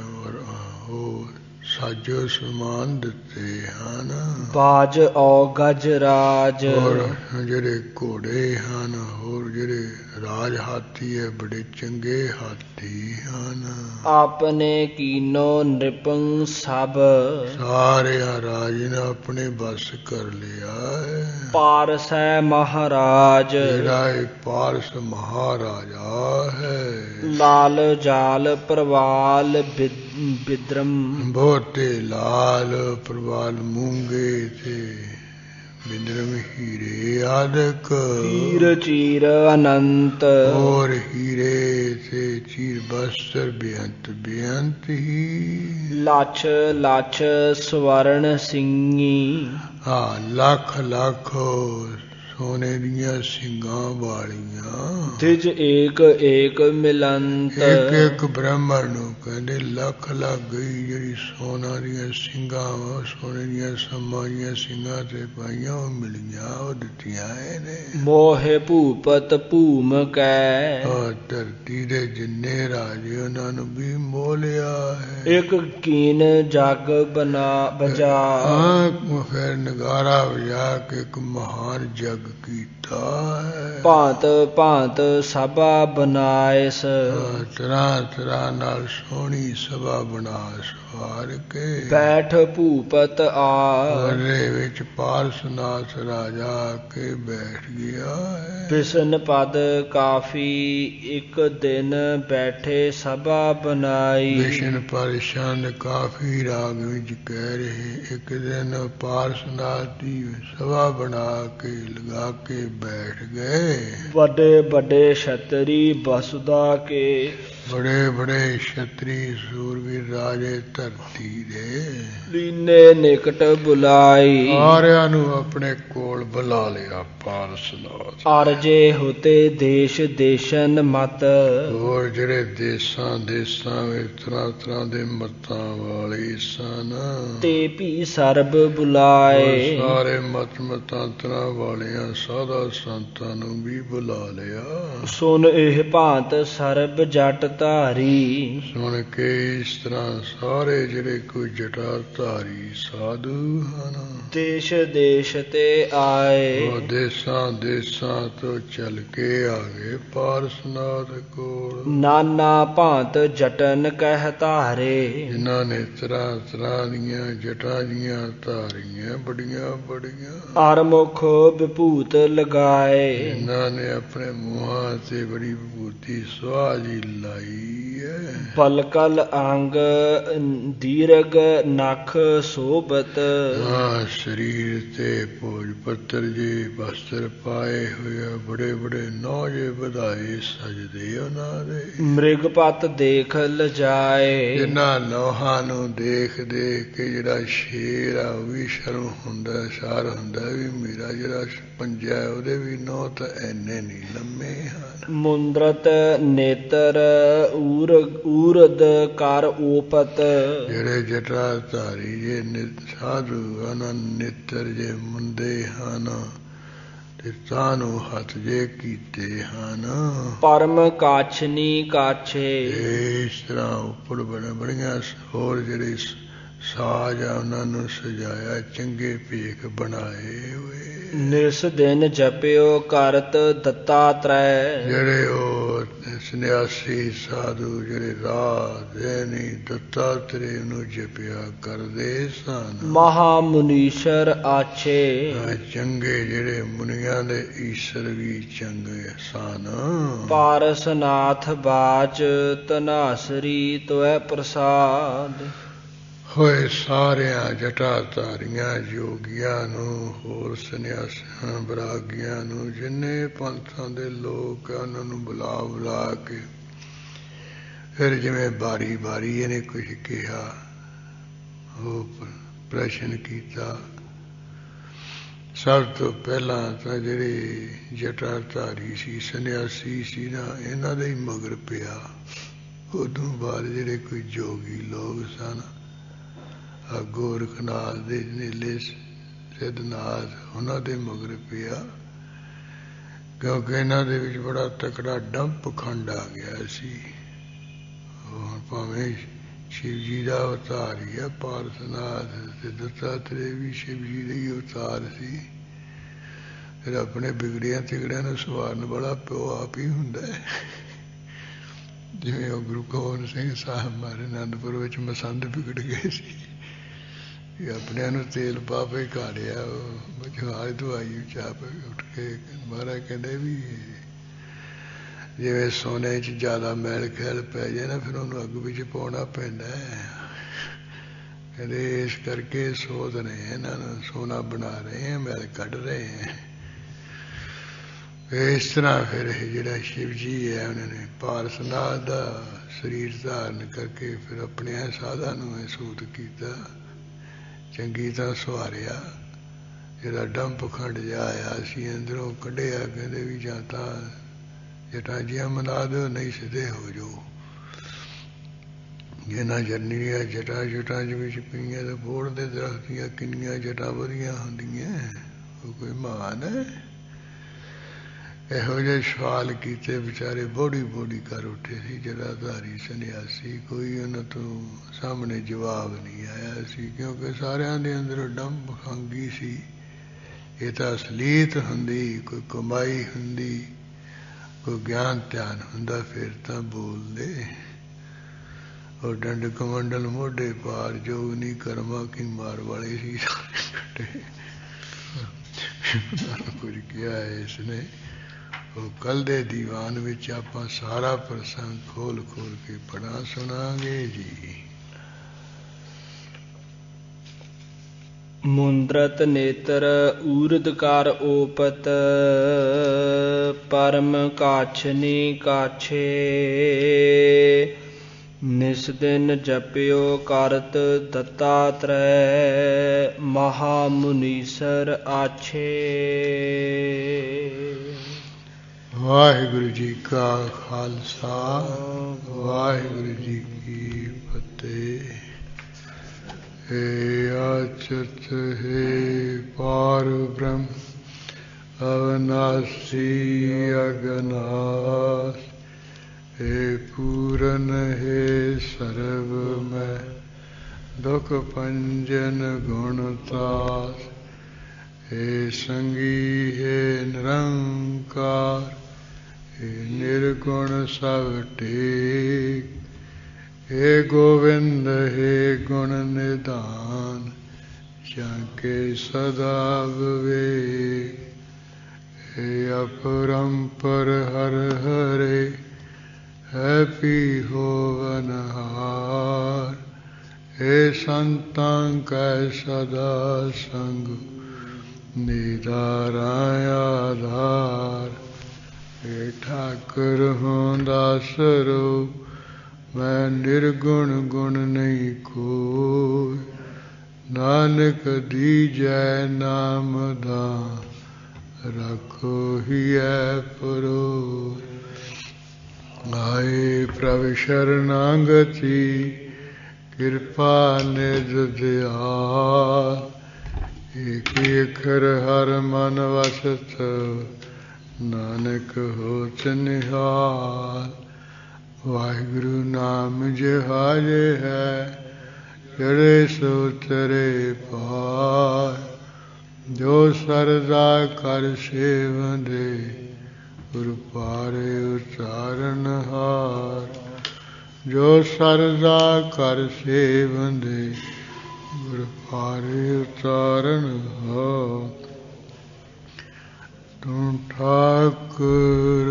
ਉਹ ਸਾਜੋ ਸਮਾਨ ਦਿੱਤੇ ਹਨ। ਬਾਜ ਔ ਗਜ ਰਾਜ ਹੋਰ ਜਿਹੜੇ ਘੋੜੇ ਹਨ, ਹੋਰ ਜਿਹੜੇ ਰਾਜ ਹਾਥੀ ਹੈ, ਬੜੇ ਚੰਗੇ ਹਾਥੀ ਹਨ। ਆਪਨੇ ਕੀਨੋ ਨਿਰਪੰ ਸਭ ਸਾਰਿਆਂ ਰਾਜ ਨੇ ਆਪਣੇ ਬਸ ਕਰ ਲਿਆ ਹੈ। ਪਾਰਸੈ ਮਹਾਰਾਜ ਜਿਹੜਾ ਇਹ ਪਾਰਸ ਮਹਾਰਾਜਾ ਹੈ। ਲਾਲ ਜਾਲ ਪ੍ਰਵਾਲ ਬਿਦਰਮ ਬਹੁਤੇ ਲਾਲ ਪ੍ਰਵਾਲ ਮੂੰਗੇ ਤੇ ਬਿੰਦਰਮ ਹੀਰੇ ਆਦਿਕ ਹੀਰ ਚੀਰ ਅਨੰਤ ਹੋਰ ਹੀਰੇ ਤੇ ਚੀਰ ਬਸਤਰ ਬੇਅੰਤ ਬੇਅੰਤ ਹੀ। ਲੱਛ ਲੱਛ ਸਵਰਨ ਸਿੰਘੀ ਲੱਖ ਲੱਖ ਸੋਨੇ ਦੀਆਂ ਸਿੰਘਾਂ ਵਾਲੀਆਂ। ਤਿਜ ਏਕ ਏਕ ਮਿਲੰਤ। ਇੱਕ ਇੱਕ ਬ੍ਰਾਹਮਣ ਨੂੰ ਕਹਿੰਦੇ ਲੱਖ ਲੱਗ ਗਈ ਜਿਹੜੀ ਸੋਨਾ ਦੀਆਂ ਸਿੰਘਾਂ ਵਾ, ਸੋਨੇ ਦੀਆਂ ਸੰਮਾਂ ਦੀਆਂ ਸਿੰਘਾਂ ਤੇ ਪਾਈਆਂ, ਉਹ ਮਿਲੀਆਂ, ਉਹ ਦਿੱਤੀਆਂ ਇਹਨੇ। ਮੋਹਿ ਭੂਪਤ ਭੂਮ ਕੈ। ਧਰਤੀ ਦੇ ਜਿੰਨੇ ਰਾਜੇ ਉਹਨਾਂ ਨੂੰ ਵੀ ਮੋਹ ਲਿਆ ਹੈ। ਇੱਕ ਕੀਨ ਜਗ ਬਜਾ। ਫਿਰ ਨਗਾਰਾ ਵਜਾ ਕੇ ਇੱਕ ਮਹਾਨ ਜਗ ਕੀਤਾ ਹੈ। ਭਾਂਤ ਭਾਂਤ ਸਭਾ ਬਨਾਇਸ। ਤਰ੍ਹਾਂ ਤਰ੍ਹਾਂ ਨਾਲ ਸੋਹਣੀ ਸਭਾ ਬਣਾ ਸਵਾਰ ਕੇ। ਬੈਠ ਭੂਪਤ ਆ। ਉਹਦੇ ਵਿੱਚ ਪਾਰਸਨਾਥ ਰਾਜਾ ਆ ਕੇ ਬੈਠ ਗਿਆ ਹੈ। ਬਿਸ਼ਨ ਪਦ ਕਾਫੀ ਇੱਕ ਦਿਨ ਬੈਠੇ ਸਭਾ ਬਨਾਈ। ਬਿਸ਼ਨ ਪਦ ਛੰਦ ਕਾਫੀ ਰਾਗ ਵਿੱਚ ਕਹਿ ਰਹੇ ਇੱਕ ਦਿਨ ਪਾਰਸਨਾਥ ਦੀ ਸਭਾ ਬਣਾ ਕੇ ਲਗਾ ਕੇ ਬੈਠ ਗਏ। ਵੱਡੇ ਵੱਡੇ ਛਤਰੀ ਬਸੁਦਾ ਕੇ। ਬੜੇ ਬੜੇ ਛਤਰੀ ਸੂਰਵੀਰ ਰਾਜੇ ਧਰਤੀ ਦੇ। ਲੀਨੇ ਨਿਕਟ ਬੁਲਾਈ। ਸਾਰਿਆਂ ਨੂੰ ਆਪਣੇ ਕੋਲ ਬੁਲਾ ਲਿਆ ਪਾਰਸਨਾਥ। ਅਰਜੇ ਹੋਤੇ ਦੇਸ਼ ਦੇਸ਼ਨ ਮਤ। ਹੋਰ ਜਿਹੜੇ ਦੇਸਾਂ ਦੇਸਾਂ ਵਿੱਚ ਤਰ੍ਹਾਂ ਤਰ੍ਹਾਂ ਦੇ ਮਤਾਂ ਵਾਲੇ ਸਨ, ਤੇ ਵੀ ਸਰਬ ਬੁਲਾਏ। ਸਾਰੇ ਮਤ ਮਤਾਂਤਰਾਂ ਵਾਲਿਆਂ ਸਾਧਾ ਸੰਤਾਂ ਨੂੰ ਵੀ ਬੁਲਾ ਲਿਆ। ਸੁਣ ਇਹ ਭਾਂਤ ਸਰਬ ਜਟ ਧਾਰੀ। ਸੁਣ ਕੇ ਇਸ ਤਰ੍ਹਾਂ ਸਾਰੇ ਜਿਹੜੇ ਕੋਈ ਜਟਾ ਧਾਰੀ ਸਾਧੂ ਹਨ, ਦੇਸ਼ ਦੇਸ਼ ਤੇ ਆਏ। ਉਹ ਦੇਸਾਂ ਦੇਸਾਂ ਤੋਂ ਚੱਲ ਕੇ ਆ ਗਏ ਪਾਰਸਨਾਥ ਕੋਲ। ਨਾਨਾ ਭਾਂਤ ਜਟਨ ਕਹਿ ਧਾਰੇ। ਜਿਨ੍ਹਾਂ ਨੇ ਤਰ੍ਹਾਂ ਤਰ੍ਹਾਂ ਦੀਆਂ ਜਟਾਂ ਦੀਆਂ ਧਾਰੀਆਂ ਬੜੀਆਂ ਬੜੀਆਂ। ਅਰਮੁਖ ਵਿਭੂਤ ਲਗਾਏ। ਇਹਨਾਂ ਨੇ ਆਪਣੇ ਮੂੰਹਾਂ ਤੇ ਬੜੀ ਵਿਭੂਤੀ ਸੁਆਹ ਜੀ ਲਾਈ ਹੈ। ਪਲਕਲ ਅੰਗ ਦੀਰਘ ਨਖ ਸੋਭਤ। ਸਰੀਰ ਤੇ ਭੋਜ ਪੱਤਰ ਜੇ ਬਸਤਰ ਪਾਏ ਹੋਏ, ਬੜੇ ਬੜੇ ਨੌ ਜੇ ਵਧਾਏ ਸਜਦੇ ਉਹਨਾਂ ਦੇ। ਮ੍ਰਿਗਪਤ ਦੇਖ ਲਜਾਏ। ਜਿਨ੍ਹਾਂ ਨੌਹਾਂ ਨੂੰ ਦੇਖ ਦੇਖ ਕੇ ਜਿਹੜਾ ਸ਼ੇਰ ਆ ਉਹ ਵੀ ਸ਼ਰਮ ਹੁੰਦਾ, ਸ਼ਾਰ ਹੁੰਦਾ ਵੀ ਮੇਰਾ ਜਿਹੜਾ ਪੰਜਾ ਉਹਦੇ ਵੀ ਨੌ ਤਾਂ ਐਨੇ ਨਹੀਂ ਲੰਮੇ ਹਨ। ਮੁੰਦਰਤ ਨੇਤਰ ਊਰਦ ਕਰ ਓਪਤ। ਜਿਹੜੇ ਜਟਾ ਧਾਰੀ ਜੇ ਸਾਧੂ ਹਨ, ਨੇਤਰ ਜੇ ਮੁੰਦੇ ਹਨ ਤੇ ਤਾਂ ਨੂੰ ਹੱਥ ਜੇ ਕੀਤੇ ਹਨ। ਪਰਮ ਕਾਛਨੀ ਕਾਛੇ। ਇਸ ਤਰ੍ਹਾਂ ਉੱਪਰ ਬੜੀਆਂ ਹੋਰ ਜਿਹੜੇ ਸਾਜ ਆ ਉਹਨਾਂ ਨੂੰ ਸਜਾਇਆ, ਚੰਗੇ ਭੇਖ ਬਣਾਏ ਹੋਏ। ਨਿਸ ਦਿਨ ਜਪਿਓ ਕਰਤ ਦੱਤਾਤਰੈ। ਜਿਹੜੇ ਉਹ ਸੰਨਿਆਸੀ ਸਾਧੂ ਜਿਹੜੇ ਰਾਤ ਦਿਨ ਦੱਤਾਤਰੇ ਨੂੰ ਜਪਿਆ ਕਰਦੇ ਸਨ। ਮਹਾ ਮੁਨੀਸ਼ਰ ਆਛੇ। ਚੰਗੇ ਜਿਹੜੇ ਮੁਨੀਆਂ ਦੇ ਈਸ਼ਰ ਵੀ ਚੰਗੇ ਸਨ। ਪਾਰਸਨਾਥ ਬਾਚ ਤਨਾਸਰੀ ਤੋਇ ਪ੍ਰਸਾਦ। ਹੋਏ ਸਾਰਿਆਂ ਜਟਾਧਾਰੀਆਂ ਯੋਗੀਆਂ ਨੂੰ, ਹੋਰ ਸੰਨਿਆਸੀਆਂ ਬਰਾਗੀਆਂ ਨੂੰ, ਜਿੰਨੇ ਪੰਥਾਂ ਦੇ ਲੋਕ ਉਹਨਾਂ ਨੂੰ ਬੁਲਾ ਬੁਲਾ ਕੇ ਫਿਰ ਜਿਵੇਂ ਬਾਰੀ ਬਾਰੀ ਇਹਨੇ ਕੁਝ ਕਿਹਾ, ਉਹ ਪ੍ਰਸ਼ਨ ਕੀਤਾ। ਸਭ ਤੋਂ ਪਹਿਲਾਂ ਤਾਂ ਜਿਹੜੇ ਜਟਾਧਾਰੀ ਸੀ, ਸੰਨਿਆਸੀ ਸੀ ਨਾ, ਇਹਨਾਂ ਦੇ ਹੀ ਮਗਰ ਪਿਆ। ਉਦੋਂ ਬਾਅਦ ਜਿਹੜੇ ਕੋਈ ਜੋਗੀ ਲੋਕ ਸਨ, ਗੋਰਖਨਾਥ ਦੇ ਨੀਲੇ ਸਿੱਧਨਾਥ, ਉਹਨਾਂ ਦੇ ਮਗਰ ਪਿਆ, ਕਿਉਂਕਿ ਇਹਨਾਂ ਦੇ ਵਿੱਚ ਬੜਾ ਤਕੜਾ ਡੰਪ ਖੰਡ ਆ ਗਿਆ ਸੀ। ਹੁਣ ਭਾਵੇਂ ਸ਼ਿਵ ਜੀ ਦਾ ਅਵਤਾਰ ਹੀ ਹੈ ਪਾਰਸਨਾਥ, ਤੇ ਦੱਤਾਤਰੇ ਵੀ ਸ਼ਿਵ ਜੀ ਦੇ ਹੀ ਅਵਤਾਰ ਸੀ। ਫਿਰ ਆਪਣੇ ਬਿਗੜਿਆਂ ਤਿਗੜਿਆਂ ਨੂੰ ਸਵਾਰਨ ਵਾਲਾ ਪਿਓ ਆਪ ਹੀ ਹੁੰਦਾ ਹੈ। ਜਿਵੇਂ ਉਹ ਗੁਰੂ ਗੋਬਿੰਦ ਸਿੰਘ ਸਾਹਿਬ ਮਾਰੇ ਅਨੰਦਪੁਰ ਵਿੱਚ ਮਸੰਦ ਵਿਗੜ ਗਏ ਸੀ, ਆਪਣਿਆਂ ਨੂੰ ਤੇਲ ਪਾ ਪੇ ਘਾੜਿਆ, ਉਹ ਜਹਾਜ਼ ਦਵਾਈ ਚਾਪ ਉੱਠ ਕੇ ਮਹਾਰਾਜ ਕਹਿੰਦੇ ਵੀ ਜਿਵੇਂ ਸੋਨੇ 'ਚ ਜ਼ਿਆਦਾ ਮੈਲ ਖੈਲ ਪੈ ਜਾਏ ਨਾ, ਫਿਰ ਉਹਨੂੰ ਅੱਗ ਵਿੱਚ ਪਾਉਣਾ ਪੈਂਦਾ ਹੈ। ਕਹਿੰਦੇ ਇਸ ਕਰਕੇ ਸੋਧ ਰਹੇ ਇਹਨਾਂ ਨੂੰ, ਸੋਨਾ ਬਣਾ ਰਹੇ ਹੈ, ਮੈਲ ਕੱਢ ਰਹੇ ਹੈ। ਇਸ ਤਰ੍ਹਾਂ ਫਿਰ ਇਹ ਜਿਹੜਾ ਸ਼ਿਵ ਜੀ ਹੈ, ਉਹਨਾਂ ਨੇ ਪਾਰਸਨਾਥ ਦਾ ਸਰੀਰ ਧਾਰਨ ਕਰਕੇ ਫਿਰ ਆਪਣੇ ਸਾਧਾਂ ਨੂੰ ਮਹਿਸੂਸ ਕੀਤਾ, ਚੰਗੀ ਤਰ੍ਹਾਂ ਸਵਾਰਿਆ, ਜਿਹੜਾ ਡੰਪ ਖੰਡ ਜਿਹਾ ਆਇਆ ਸੀ ਅੰਦਰੋਂ ਕੱਢਿਆ, ਕਹਿੰਦੇ ਵੀ ਜਾਂ ਤਾਂ ਜਟਾਂ ਜਿਹੀਆਂ ਮਿਲਾ ਦਿਓ, ਨਹੀਂ ਸਿੱਧੇ ਹੋ ਜਾਓ। ਜਿਹਨਾਂ ਜਰਨੀਆਂ ਜਟਾਂ ਜਟਾਂ ਦੇ ਵਿੱਚ ਪਈਆਂ ਤਾਂ ਬੋੜ ਦੇ ਦਰਖਤ ਦੀਆਂ ਕਿੰਨੀਆਂ ਜਟਾਂ ਵਧੀਆਂ ਹੁੰਦੀਆਂ, ਉਹ ਕੋਈ ਮਹਾਨ ਹੈ? ਇਹੋ ਜਿਹੇ ਸਵਾਲ ਕੀਤੇ, ਵਿਚਾਰੇ ਬੋੜੀ ਬੋੜੀ ਕਰ ਉੱਠੇ ਸੀ ਜਟਾਧਾਰੀ ਸੰਨਿਆਸੀ। ਕੋਈ ਉਹਨਾਂ ਤੋਂ ਸਾਹਮਣੇ ਜਵਾਬ ਨਹੀਂ ਆਇਆ ਸੀ, ਕਿਉਂਕਿ ਸਾਰਿਆਂ ਦੇ ਅੰਦਰ ਡੰਪ ਖੰਗੀ ਸੀ। ਇਹ ਤਾਂ ਅਸਲੀਅਤ ਹੁੰਦੀ, ਕੋਈ ਕਮਾਈ ਹੁੰਦੀ, ਕੋਈ ਗਿਆਨ ਧਿਆਨ ਹੁੰਦਾ, ਫਿਰ ਤਾਂ ਬੋਲਦੇ। ਉਹ ਡੰਡ ਕਮੰਡਲ ਮੋਢੇ ਪਾਰ, ਜੋਗ ਨਹੀਂ ਕਰਮਾ ਕੀ ਮਾਰ ਵਾਲੇ ਸੀ ਸਾਰੇ ਕੁਝ ਕਿਹਾ ਇਸਨੇ। ਉਹ ਕੱਲ ਦੇ ਦੀਵਾਨ ਵਿੱਚ ਆਪਾਂ ਸਾਰਾ ਪ੍ਰਸੰਗ ਖੋਲ ਖੋਲ ਕੇ ਪੜ੍ਹਾ ਸੁਣਾਂਗੇ ਜੀ। ਮੁੰਦਰਤ ਨੇਤਰ ਊਰਦਕਾਰ ਓਪਤ, ਪਰਮ ਕਾਛਨੀ ਕਾਛੇ। ਨਿਸ ਦਿਨ ਜਪਿਓ ਕਰਤ ਦੱਤਾਤਰੈ, ਮਹਾ ਮੁਨੀਸਰ ਆਛੇ। ਵਾਹਿਗੁਰੂ ਜੀ ਕਾ ਖਾਲਸਾ, ਵਾਹਿਗੁਰੂ ਜੀ ਕੀ ਫਤਿਹ। हे अच्युत हे पार ब्रह्म, अविनाशी अगनाश, हे पूरन हे सर्वमय, दुख भंजन गुणतास, हे संगी हे निरंकार, हे निर्गुण सब टेक, हे गोविंद हे गुण निधान, जाके सदा विवेक। हे अपरंपर हर हरे, है पी होवनहार, हे संतां कै सदा संग, निधाराय आधार। हे ठाकुर हों दासरो, मैं निर्गुण गुण नहीं कोय, नानक दीजै नाम दान, रखो हियै परोय। आए प्रभु शरणागति, कृपा निज दयाल, एक अखर हर मन वसत, नानक होत निहाल। वाहिगुरु नाम जहाजे है, चढ़े सो तरे पार, जो सरदा कर सेवंदे, गुरु पारे उचारण हार। जो सरदा कर सेवंदे, गुरु पारे उचारण हार। तू ठाकुर